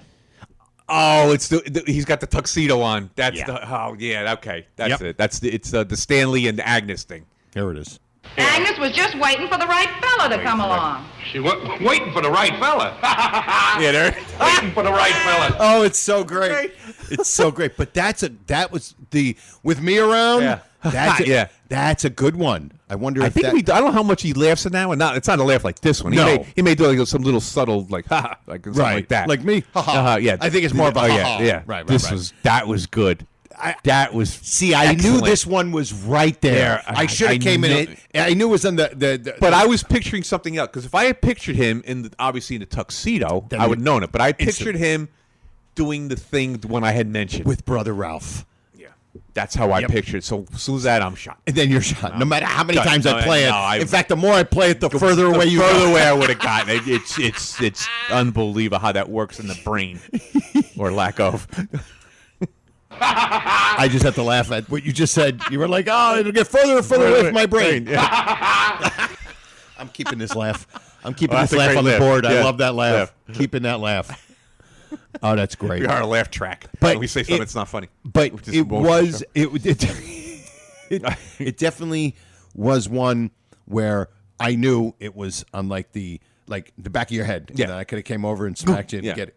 Oh, it's he's got the tuxedo on. That's Yeah. okay. That's Yep. it. It's the Stanley and Agnes thing. Here it is. Agnes was just waiting for the right fella to come along. She waiting for the right fella. Yeah, there. Waiting for the right fella. Oh, it's so great. It's so great. But that was with me around. Yeah. That's that's a good one. I wonder I if think that, I don't know how much he laughs at that one. It's not a laugh like this one. No. He may do like some little subtle like ha like something right like that. like me. Ha ha. Yeah. I think it's more of a oh, ha yeah, ha. yeah. Right. That was good. That was See, I knew excellent. this one was right there. There. I should have came in it. I knew it was on the But I was picturing something else because if I had pictured him obviously in the tuxedo, Then I would you- have known it. But I Instant. pictured him doing the thing when I had mentioned. with Brother Ralph. Yeah, that's how I Yep. pictured. So as soon as that, I'm shot. And then you're shot. No matter how many Done. times I No, play it. no, I- In fact, the more I play it, the further away you further go. away I would have gotten it. It's unbelievable how that works in the brain or lack of. I just have to laugh at what you just said. You were like, "Oh, it'll get further and further away from my brain." I'm keeping this laugh. I'm keeping Oh, this that's a laugh great on the laugh. board. I Yeah. love that laugh. Yeah. Keeping that laugh. Oh, that's great. We are a laugh track. But When we say something it- that's not funny. But Which is it most of the was show. it definitely was one where I knew it was unlike the like the back of your head. Yeah. And then I could have came over and smacked you and Yeah. get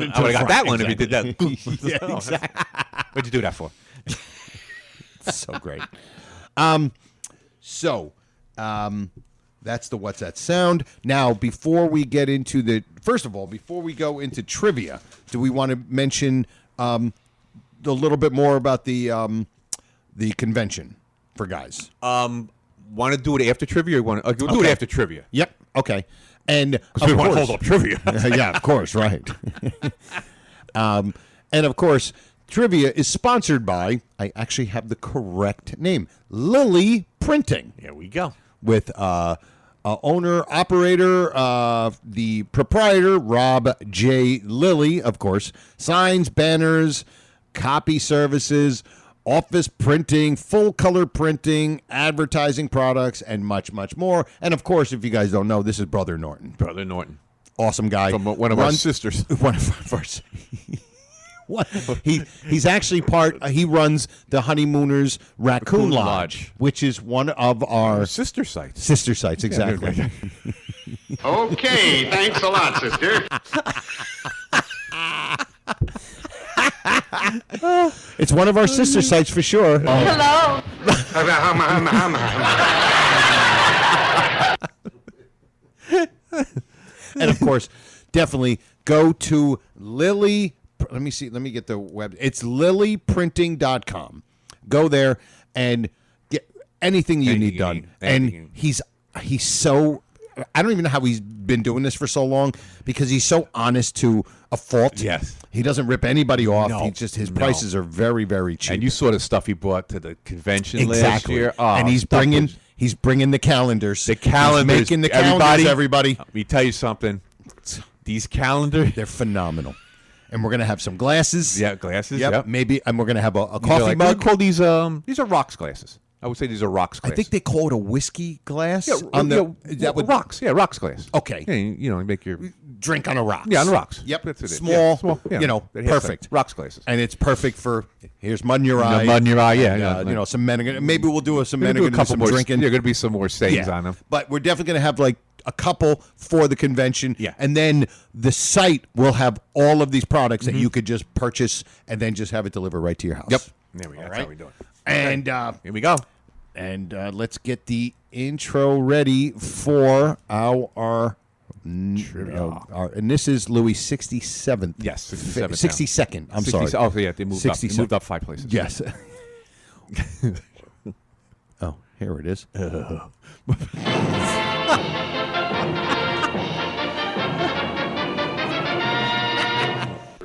it. I would have got that one Exactly. if you did that. Yeah, exactly. What'd you do that for? So great. That's the What's That Sound. Now, before we get into before we go into trivia, do we want to mention a little bit more about the convention for guys? Want to do it after trivia? Or we'll do it after trivia. Yep. Okay. And of we want to course, hold up trivia. yeah, of course, right. And of course, trivia is sponsored by, I actually have the correct name, Lily Printing. Here we go. With owner, operator, the proprietor, Rob J. Lilly, of course. Signs, banners, copy services, office printing, full color printing, advertising products, and much, much more. And of course, if you guys don't know, this is Brother Norton. Brother Norton. Awesome guy. From one of our sisters. One of our What? He's actually he runs the Honeymooners Raccoon Lodge, which is one of our sister sites. Sister sites, exactly. Okay, thanks a lot, sister. It's one of our sister sites for sure. Hello. And of course, definitely go to Lily. Let me see. Let me get the web. It's lilyprinting.com. Go there and get anything you need done. And he's so. I don't even know how he's been doing this for so long because he's so honest to a fault. Yes. He doesn't rip anybody off. No. His prices are very, very cheap. And you saw the stuff he brought to the convention last exactly. year. And he's bringing the calendars. The calendars. He's making the calendars, everybody. Let me tell you something. These calendars, they're phenomenal. And we're gonna have some glasses. Yeah, glasses. Yep. Yep. Maybe, and we're gonna have a coffee They mug. call these are rocks glasses. I would say these are rocks I glasses. think they call it a whiskey glass. Yeah, rocks. Yeah, rocks glass. Okay. Yeah, you make your drink on a rocks. Yeah, on the rocks. Yep. That's it. Small. Yeah, small. Yeah. They have Perfect. some rocks glasses. And it's perfect for here's mud in your eye. Mud in your eye. Yeah. And, some men. Maybe we'll do some We're men gonna do a and couple some more drinking. There are going to be some more sayings on them. But we're definitely going to have like a couple for the convention. Yeah. And then the site will have all of these products that you could just purchase and then just have it delivered right to your house. Yep. There we go. All That's right. how we do it. And here we go. And let's get the intro ready for our trivia. And this is Louis' 67th. Yes, 67th. 62nd. I'm 60, sorry. Oh, yeah, they moved up. They 67th. moved up 5 places. Yes. Oh, here it is.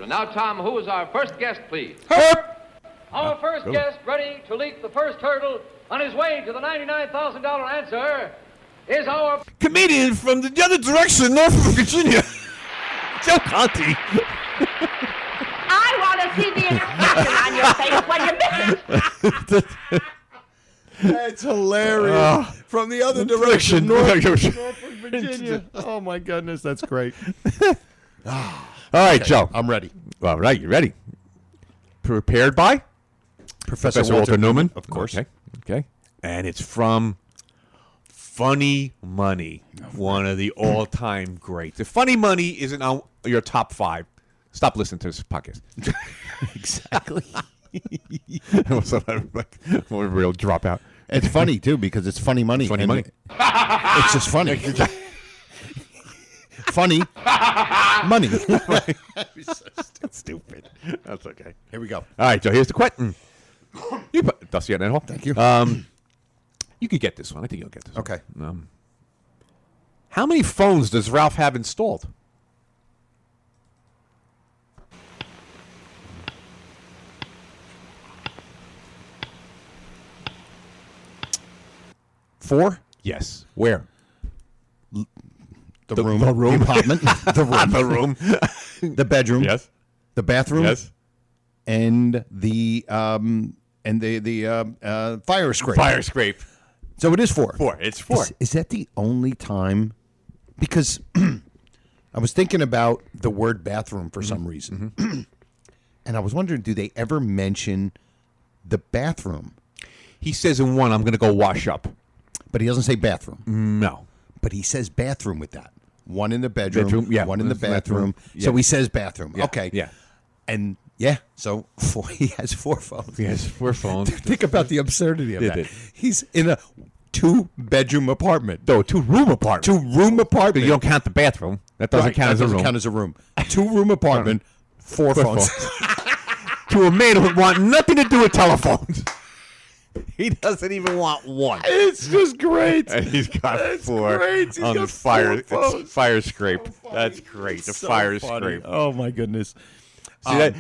Now, Tom, who is our first guest, please? Herb! Our first guest, ready to leap the first hurdle on his way to the $99,000 answer, is our Comedian from the other direction, north of Virginia, Joe Conti. I want to see the expression on your face when you miss it. That's hilarious. From the other direction, north of Virginia. Oh, my goodness. That's great. All right, Joe. I'm ready. All right, you ready? Prepared by? Professor Walter Newman. Of course. Okay. And it's from Funny Money, one of the all-time greats. If Funny Money isn't on your top 5, stop listening to this podcast. Exactly. We'll real dropout. It's funny, too, because it's funny money. Funny And money. It's just funny. Funny money. That's stupid. That's okay. Here we go. All right, Joe, here's the question. You put Dusty at that hole. Thank you. You could get this one. I think you'll get this Okay. one. How many phones does Ralph have installed? Four? Yes. Where? The room. The room. The apartment. The room. The room. The bedroom. Yes. The bathroom. Yes. And the fire scrape. Fire scrape. So it is 4. 4. It's 4. Is that the only time? Because I was thinking about the word bathroom for some reason. And I was wondering, do they ever mention the bathroom? He says in one, I'm going to go wash up. But he doesn't say bathroom. No. But he says bathroom with that. one in the bedroom, yeah, one in the bathroom. Yeah. So he says bathroom. Yeah, Okay. yeah. And so he has 4 phones. He has 4 phones. Think about the absurdity of Did that. it. He's in a 2-bedroom apartment. No, 2-room apartment. 2-room apartment. But you don't count the bathroom. That doesn't count as a room. Count as a room. 2-room apartment, 4 phones. To a man who would want nothing to do with telephones. He doesn't even want one. It's just great. And he's got 4 great. He's on got the fire. 4 phones. It's fire scrape. That's great. The So fire funny. scrape. Oh my goodness.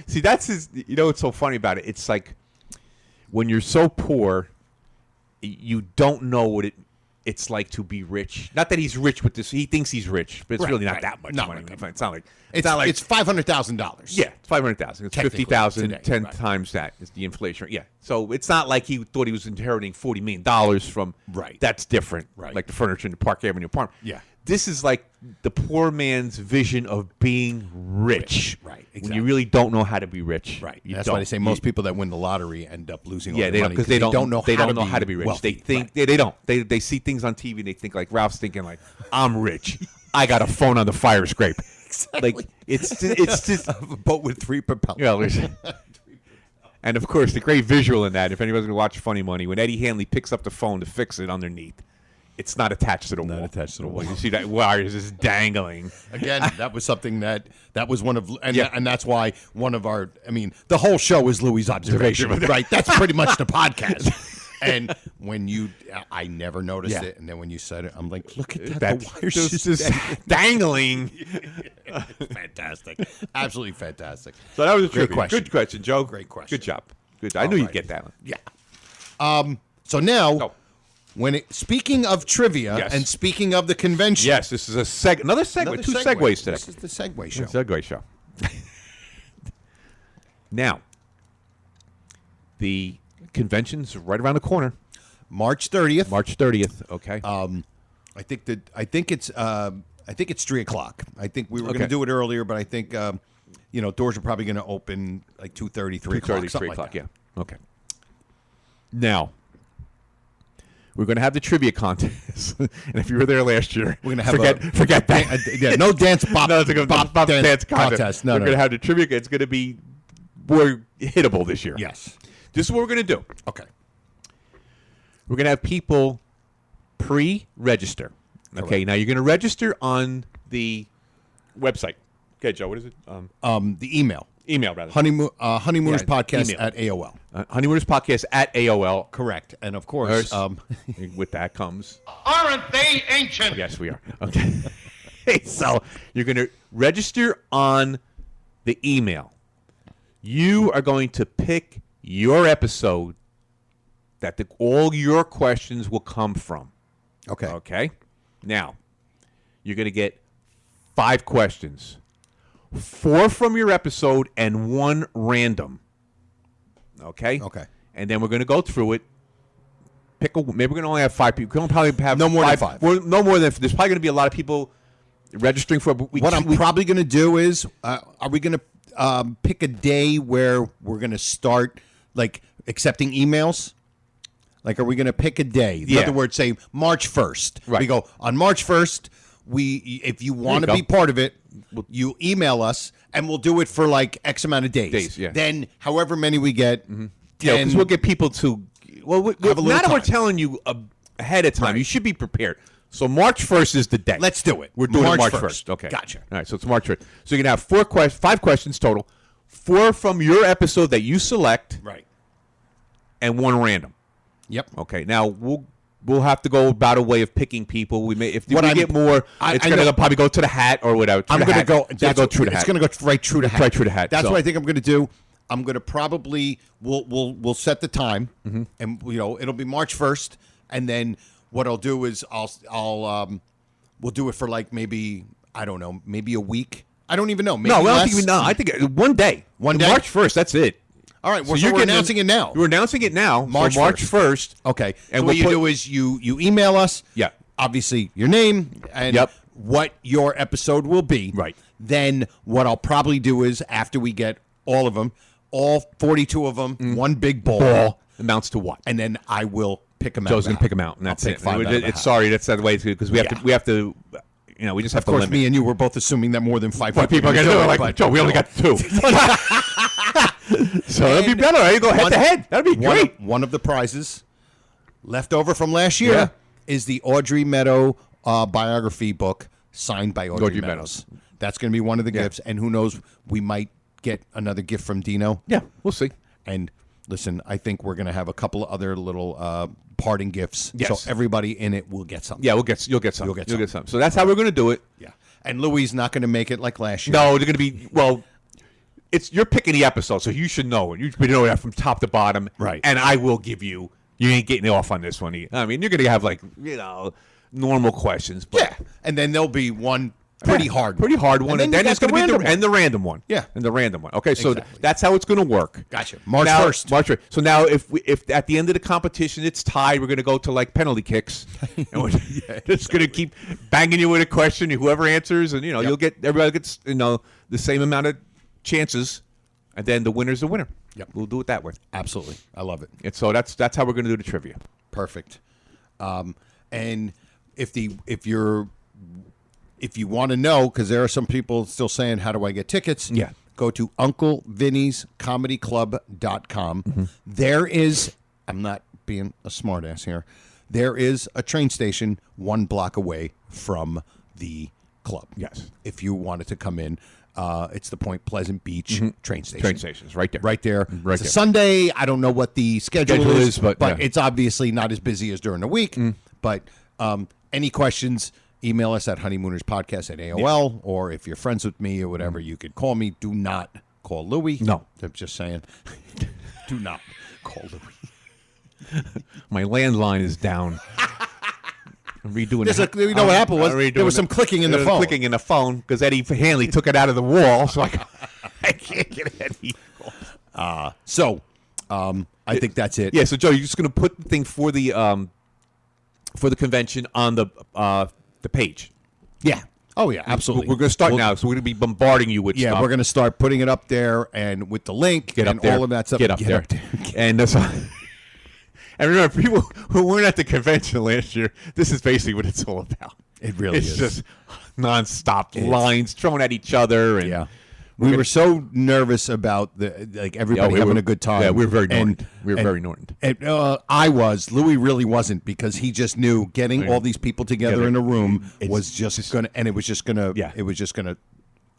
See, that's his. You know what's so funny about it? It's like when you're so poor, you don't know what it's like to be rich. Not that he's rich with this. He thinks he's rich, but it's really not that much money. It's not like it's not like it's $500,000. Yeah, it's $500,000. It's Technically, 50,000. today, 10 right. times that is the inflation. Yeah, so it's not like he thought he was inheriting $40 million from. Right. That's different. Right. Like the furniture in the Park Avenue apartment. Yeah. This is like the poor man's vision of being rich. Right, When exactly. you really don't know how to be rich. Right. You That's don't. why they say most people that win the lottery end up losing all Yeah, their they money because they don't know they how don't to know how to be rich. wealthy. They think Right. they don't. They see things on TV and they think like Ralph's thinking like I'm rich. I got a phone on the fire scrape. Exactly. Like it's just a boat with 3 propellers. yeah, and of course the great visual in that. If anybody's gonna watch Funny Money, when Eddie Hanley picks up the phone to fix it underneath, it's not attached to the wall. Not attached to the wall. You see that wire is just dangling. Again, that was something that was one of and that's why one of our the whole show is Louis' observation. Right. That's pretty much the podcast. And when I never noticed it, and then when you said it, I'm like, look at that. The wire's just dangling. Fantastic. Absolutely fantastic. So that was a Great trivia. question. Good question, Joe. Great question. Good job. Good. I knew All you'd right. get that one. Yeah. So now, Go. speaking of trivia Yes. and speaking of the convention. Yes, this is another segue. Another 2 segue. segues today. This is the segue show. Segue show. Now, the convention's right around the corner. March 30th. March 30th. Okay. I think it's 3:00. I think we were going to Okay. do it earlier, but I think doors are probably going to open like 2:30, 3 o'clock, 3 something o'clock. like that. Yeah. Okay. Now, we're going to have the trivia contest, and if you were there last year, We're gonna have forget that. no dance bop, No, it's a bop dance contest. No, we're no. going to have the trivia. It's going to be more hittable this year. Yes. This is what we're going to do. Okay. We're going to have people pre-register. Okay. Now you're going to register on the website. Okay, Joe. What is it? The email. Email rather. Honeymooners Yeah, podcast email. at AOL. Honeymooners podcast at AOL. Correct. And of course, With that comes. Aren't they ancient? Yes, we are. Okay. So you're going to register on the email. You are going to pick your episode that all your questions will come from. okay. Okay? Now, you're going to get 5 questions. 4 from your episode and 1 random. Okay? Okay. And then we're going to go through it. Maybe we're going to only have 5 people. We're going to probably have No more than 5. Well, no more than. There's probably going to be a lot of people registering for. What I'm probably going to do is, are we going to pick a day where we're going to start like accepting emails? Like, are we going to pick a day? In Yeah. other words, say March 1st. Right. We go on March 1st. If you want to go. be part of it, you email us, and we'll do it for like X amount of days. Yeah. Then, however many we get, Yeah, because we'll get people to. Well, Have a little now that we're time. telling you ahead of time, Right. you should be prepared. So March 1st is the day. Let's do it. We're doing March March 1st. 1st. Okay. Gotcha. All right, so it's March 1st. So you're going to have 5 questions total. 4 from your episode that you select, Right. and 1 random. Yep. Okay. Now we'll have to go about a way of picking people. We may if we What I'm- get more, I it's going to know- probably go to the hat or whatever. I'm going to go. It's going to go through the hat. It's going to go right through the hat. Right through the hat, That's so- what I think I'm going to do. I'm going to probably we'll set the time, Mm-hmm. and it'll be March 1st, and then what I'll do is we'll do it for like maybe I don't know, maybe a week. I don't even know. Maybe No, I don't less. think I think 1 day. One day? March 1st. That's it. All right, So we're getting announcing it now. We're announcing it now. March so March 1st. Okay, And and we'll what you put- do is you email us. Yeah. Obviously, your name and Yep. what your episode will be. Right. Then what I'll probably do is after we get all of them, all 42 of them, one big ball, amounts to what? and then I will pick them out. Joe's going to pick them out, and I'll that's pick it. 5 out of the hat. Sorry, that's the way it's because we have to we just have Of course, to limit. me and you were both assuming that more than 5 people are going to do it. Like, Joe, we only got 2. So that'd be better. Right? Go head to head. That'd be great. One of the prizes left over from last year is the Audrey Meadow biography book signed by Audrey Meadows. That's going to be one of the gifts. And who knows, we might get another gift from Dino. Yeah, we'll see. And listen, I think we're going to have a couple of other little parting gifts. Yes. So everybody in it will get something. Yeah, you'll get some. You'll get some. So that's how we're going to do it. Yeah. And Louis not going to make it like last year. No, they're going to be, you're picking the episode, so you should know it. You should know that from top to bottom. Right. And I will give you ain't getting off on this one. I mean, you're going to have normal questions. But Yeah. And then there'll be one pretty hard one. And then it's going to be the random one. Yeah. And the random one. Okay, so Exactly. that's how it's going to work. Gotcha. March 1st. March 1st. So now if at the end of the competition it's tied, we're going to go to like penalty kicks. And we're just going to keep banging you with a question. Whoever answers, and you'll get, everybody gets, the same amount of chances, and then the winner's the winner. Yep. We'll do it that way. Absolutely. I love it. And so that's how we're going to do the trivia. Perfect. And if you want to know, because there are some people still saying, how do I get tickets? Yeah. Go to UncleVinny'sComedyClub.com. Mm-hmm. There is, I'm not being a smartass here, there is a train station 1 block away from the club. Yes. If you wanted to come in, it's the Point Pleasant Beach train station. Train stations, right there. Right there. Right It's a there. Sunday. I don't know what the schedule is, but yeah. it's obviously not as busy as during the week. But any questions, email us at honeymoonerspodcast at AOL, or if you're friends with me or whatever, you could call me. Do not call Louie. No. I'm just saying. Do not call Louie. My landline is down. I'm redoing You know what happened was there was some clicking in the phone. Clicking in the phone because Eddie Hanley took it out of the wall, so I can't get Eddie. So I think that's it. Yeah. So Joe, you're just going to put the thing for the convention on the page. Yeah. Oh, yeah, absolutely. We're going to start now, so we're going to be bombarding you with stuff. Yeah, we're going to start putting it up there and with the link Get and up there. all of that stuff. Get up there. And that's and remember, people who weren't at the convention last year, this is basically what it's all about. It really is. It's just nonstop lines thrown at each other. And yeah. We were so nervous about everybody having a good time. Yeah, we were very normed. Very normed. I was. Louis really wasn't, because he just knew getting all these people together in a room was just going to, and it was just going to, it was just going to,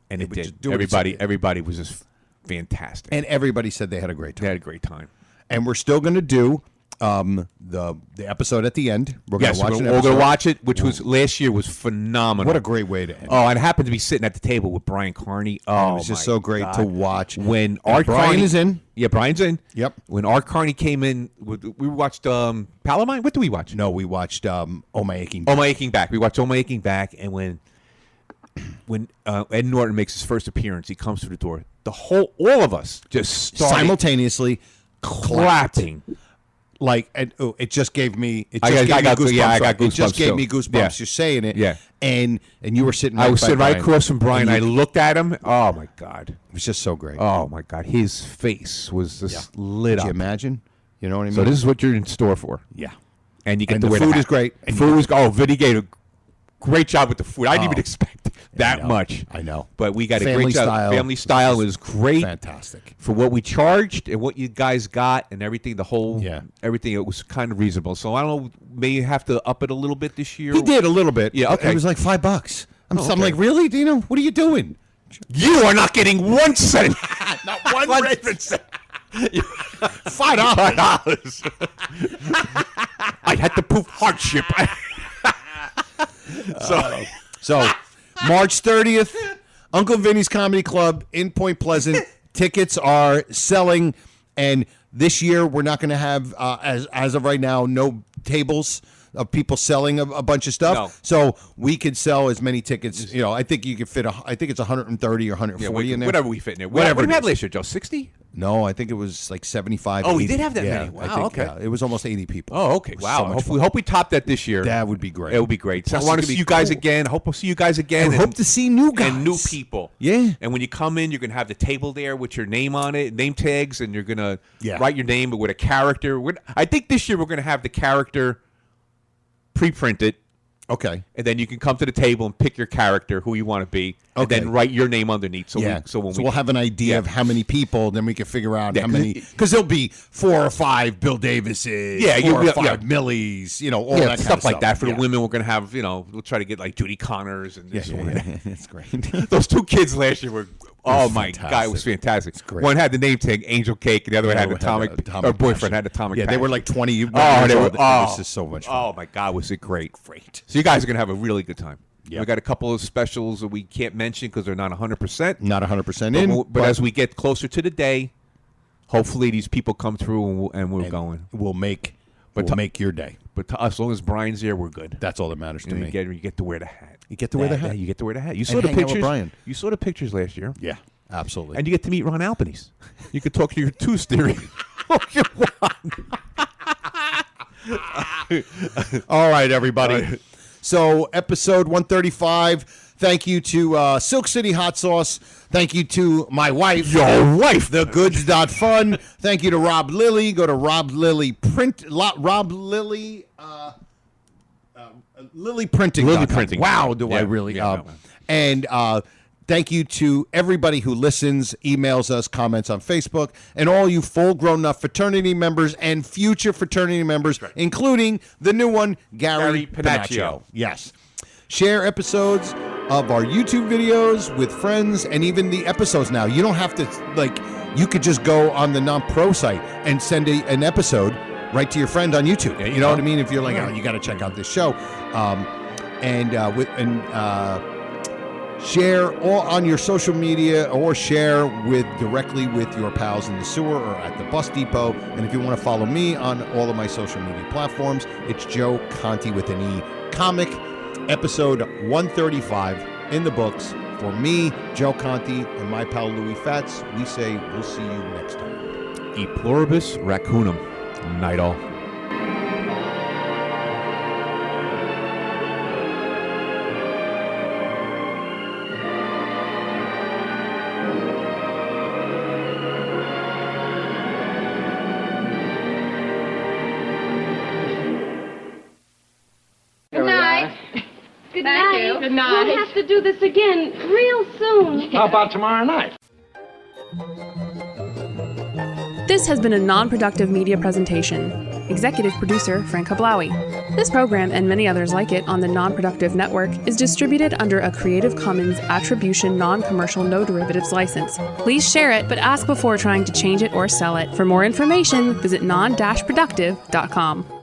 and it did. do Everybody was just fantastic. And everybody said they had a great time. They had a great time. And we're still going to do the episode at the end. We're going to watch it. We're going to watch it, which was last year was phenomenal. What a great way to end. Oh, and I happened to be sitting at the table with Brian Carney. Oh, it was just so great to watch. When Art Brian Carney is in. Yeah, Brian's in. Yep. When Art Carney came in, we watched Palomine. What did we watch? No, we watched Oh My Aching Back. Oh My Aching Back. We watched Oh My Aching Back, and when Ed Norton makes his first appearance, he comes through the door. All of us just started simultaneously clapping. Like, it just gave me. It I just got gave me goosebumps. I got It just goosebumps, gave too. me goosebumps. Yeah. Just saying it. Yeah. And you were sitting. I was sitting right across from Brian. And I looked at him. Oh my God! It was just so great. Oh my God! His face was just lit Could up. you imagine? You know what I mean? So this is what you're in store for. Yeah. And you get And to the wear food hat. is great. The food was Vinny gave a great job with the food. I didn't even expect that know. much. I know. But we got a Family great job. style. Family style was great. Fantastic. For what we charged and what you guys got and everything, everything, it was kind of reasonable. So I don't know, may have to up it a little bit this year. He did a little bit. Yeah, okay. It was like $5. I'm okay. like, really, Dino? What are you doing? You are not getting 1 cent. Not one red cent. $5. I had to prove hardship. So March 30th, Uncle Vinny's Comedy Club in Point Pleasant. Tickets are selling, and this year we're not going to have, as of right now, no tables of people selling a bunch of stuff. No. So we could sell as many tickets. I think you could fit. I think it's 130 or 140 in there. Whatever we fit in there. Whatever What did we it have is. last year, Joe? 60? No, I think it was like 75. Oh, we 80. did have that Yeah, many. Wow, I think, okay. yeah, it was almost 80 people. Oh, okay. It was Wow. so much We fun. hope we top that this year. That would be great. It would be great. So I Plus, want it to could see be you guys cool. again. I hope we'll see you guys again. I hope to see new guys. And new people. Yeah. And when you come in, you're going to have the table there with your name on it, name tags, and you're going to write your name with a character. I think this year we're going to have the character pre-printed Okay. And then you can come to the table and pick your character, who you want to be, and then write your name underneath. So we'll have an idea of how many people, then we can figure out how many, because there'll be 4 or 5 Bill Davises, 4 or 5 Millies, all that kind stuff of like that. For the women, we're going to have, we'll try to get like Judy Connors and this one. That's great. Those 2 kids last year were, oh my God, it was fantastic. It's great. One had the name tag Angel Cake, and the other one had Atomic. Her boyfriend had Atomic. Yeah, Passion. they were like 20. They were. This is so much fun. Oh my God, was it great? Great. So you guys are going to have a really good time. Yep. We got a couple of specials that we can't mention because they're not 100%. Not 100% in. But as we get closer to the day, hopefully these people come through and we're going. We'll make your day. But to us, as long as Brian's there, we're good. That's all that matters to me. You get to wear the hat. You get to wear the hat. You get to wear the hat. You saw And the hang out with pictures. Brian. You saw the pictures last year. Yeah, absolutely. And you get to meet Ron Albanese. You could talk to your tooth theory. All right, everybody. So, episode 135. Thank you to Silk City Hot Sauce. Thank you to my wife. Your wife. TheGoods.fun. Thank you to Rob Lilly. Go to Rob Lilly Lilly Printing. Lilly Printing. Wow, do I really? And thank you to everybody who listens, emails us, comments on Facebook, and all you full-grown up fraternity members and future fraternity members, including the new one, Gary Panaccio. Yes. Share episodes of our YouTube videos with friends, and even the episodes now. You don't have to, you could just go on the Non-Pro site and send an episode right to your friend on YouTube. Yeah, you know what I mean? If you're like, oh, you got to check out this show. Share all on your social media, or share directly with your pals in the sewer or at the bus depot. And if you want to follow me on all of my social media platforms, it's Joe Conti with an E. Comic, episode 135 in the books. For me, Joe Conti, and my pal Louis Fats, we say we'll see you next time. E pluribus raccoonum. Night all. Good night. Good night. We'll have to do this again real soon. How about tomorrow night? This has been a non-productive media presentation. Executive producer Frank Hablawi. This program and many others like it on the Non-Productive Network is distributed under a Creative Commons Attribution Non-Commercial No Derivatives license. Please share it, but ask before trying to change it or sell it. For more information, visit non-productive.com.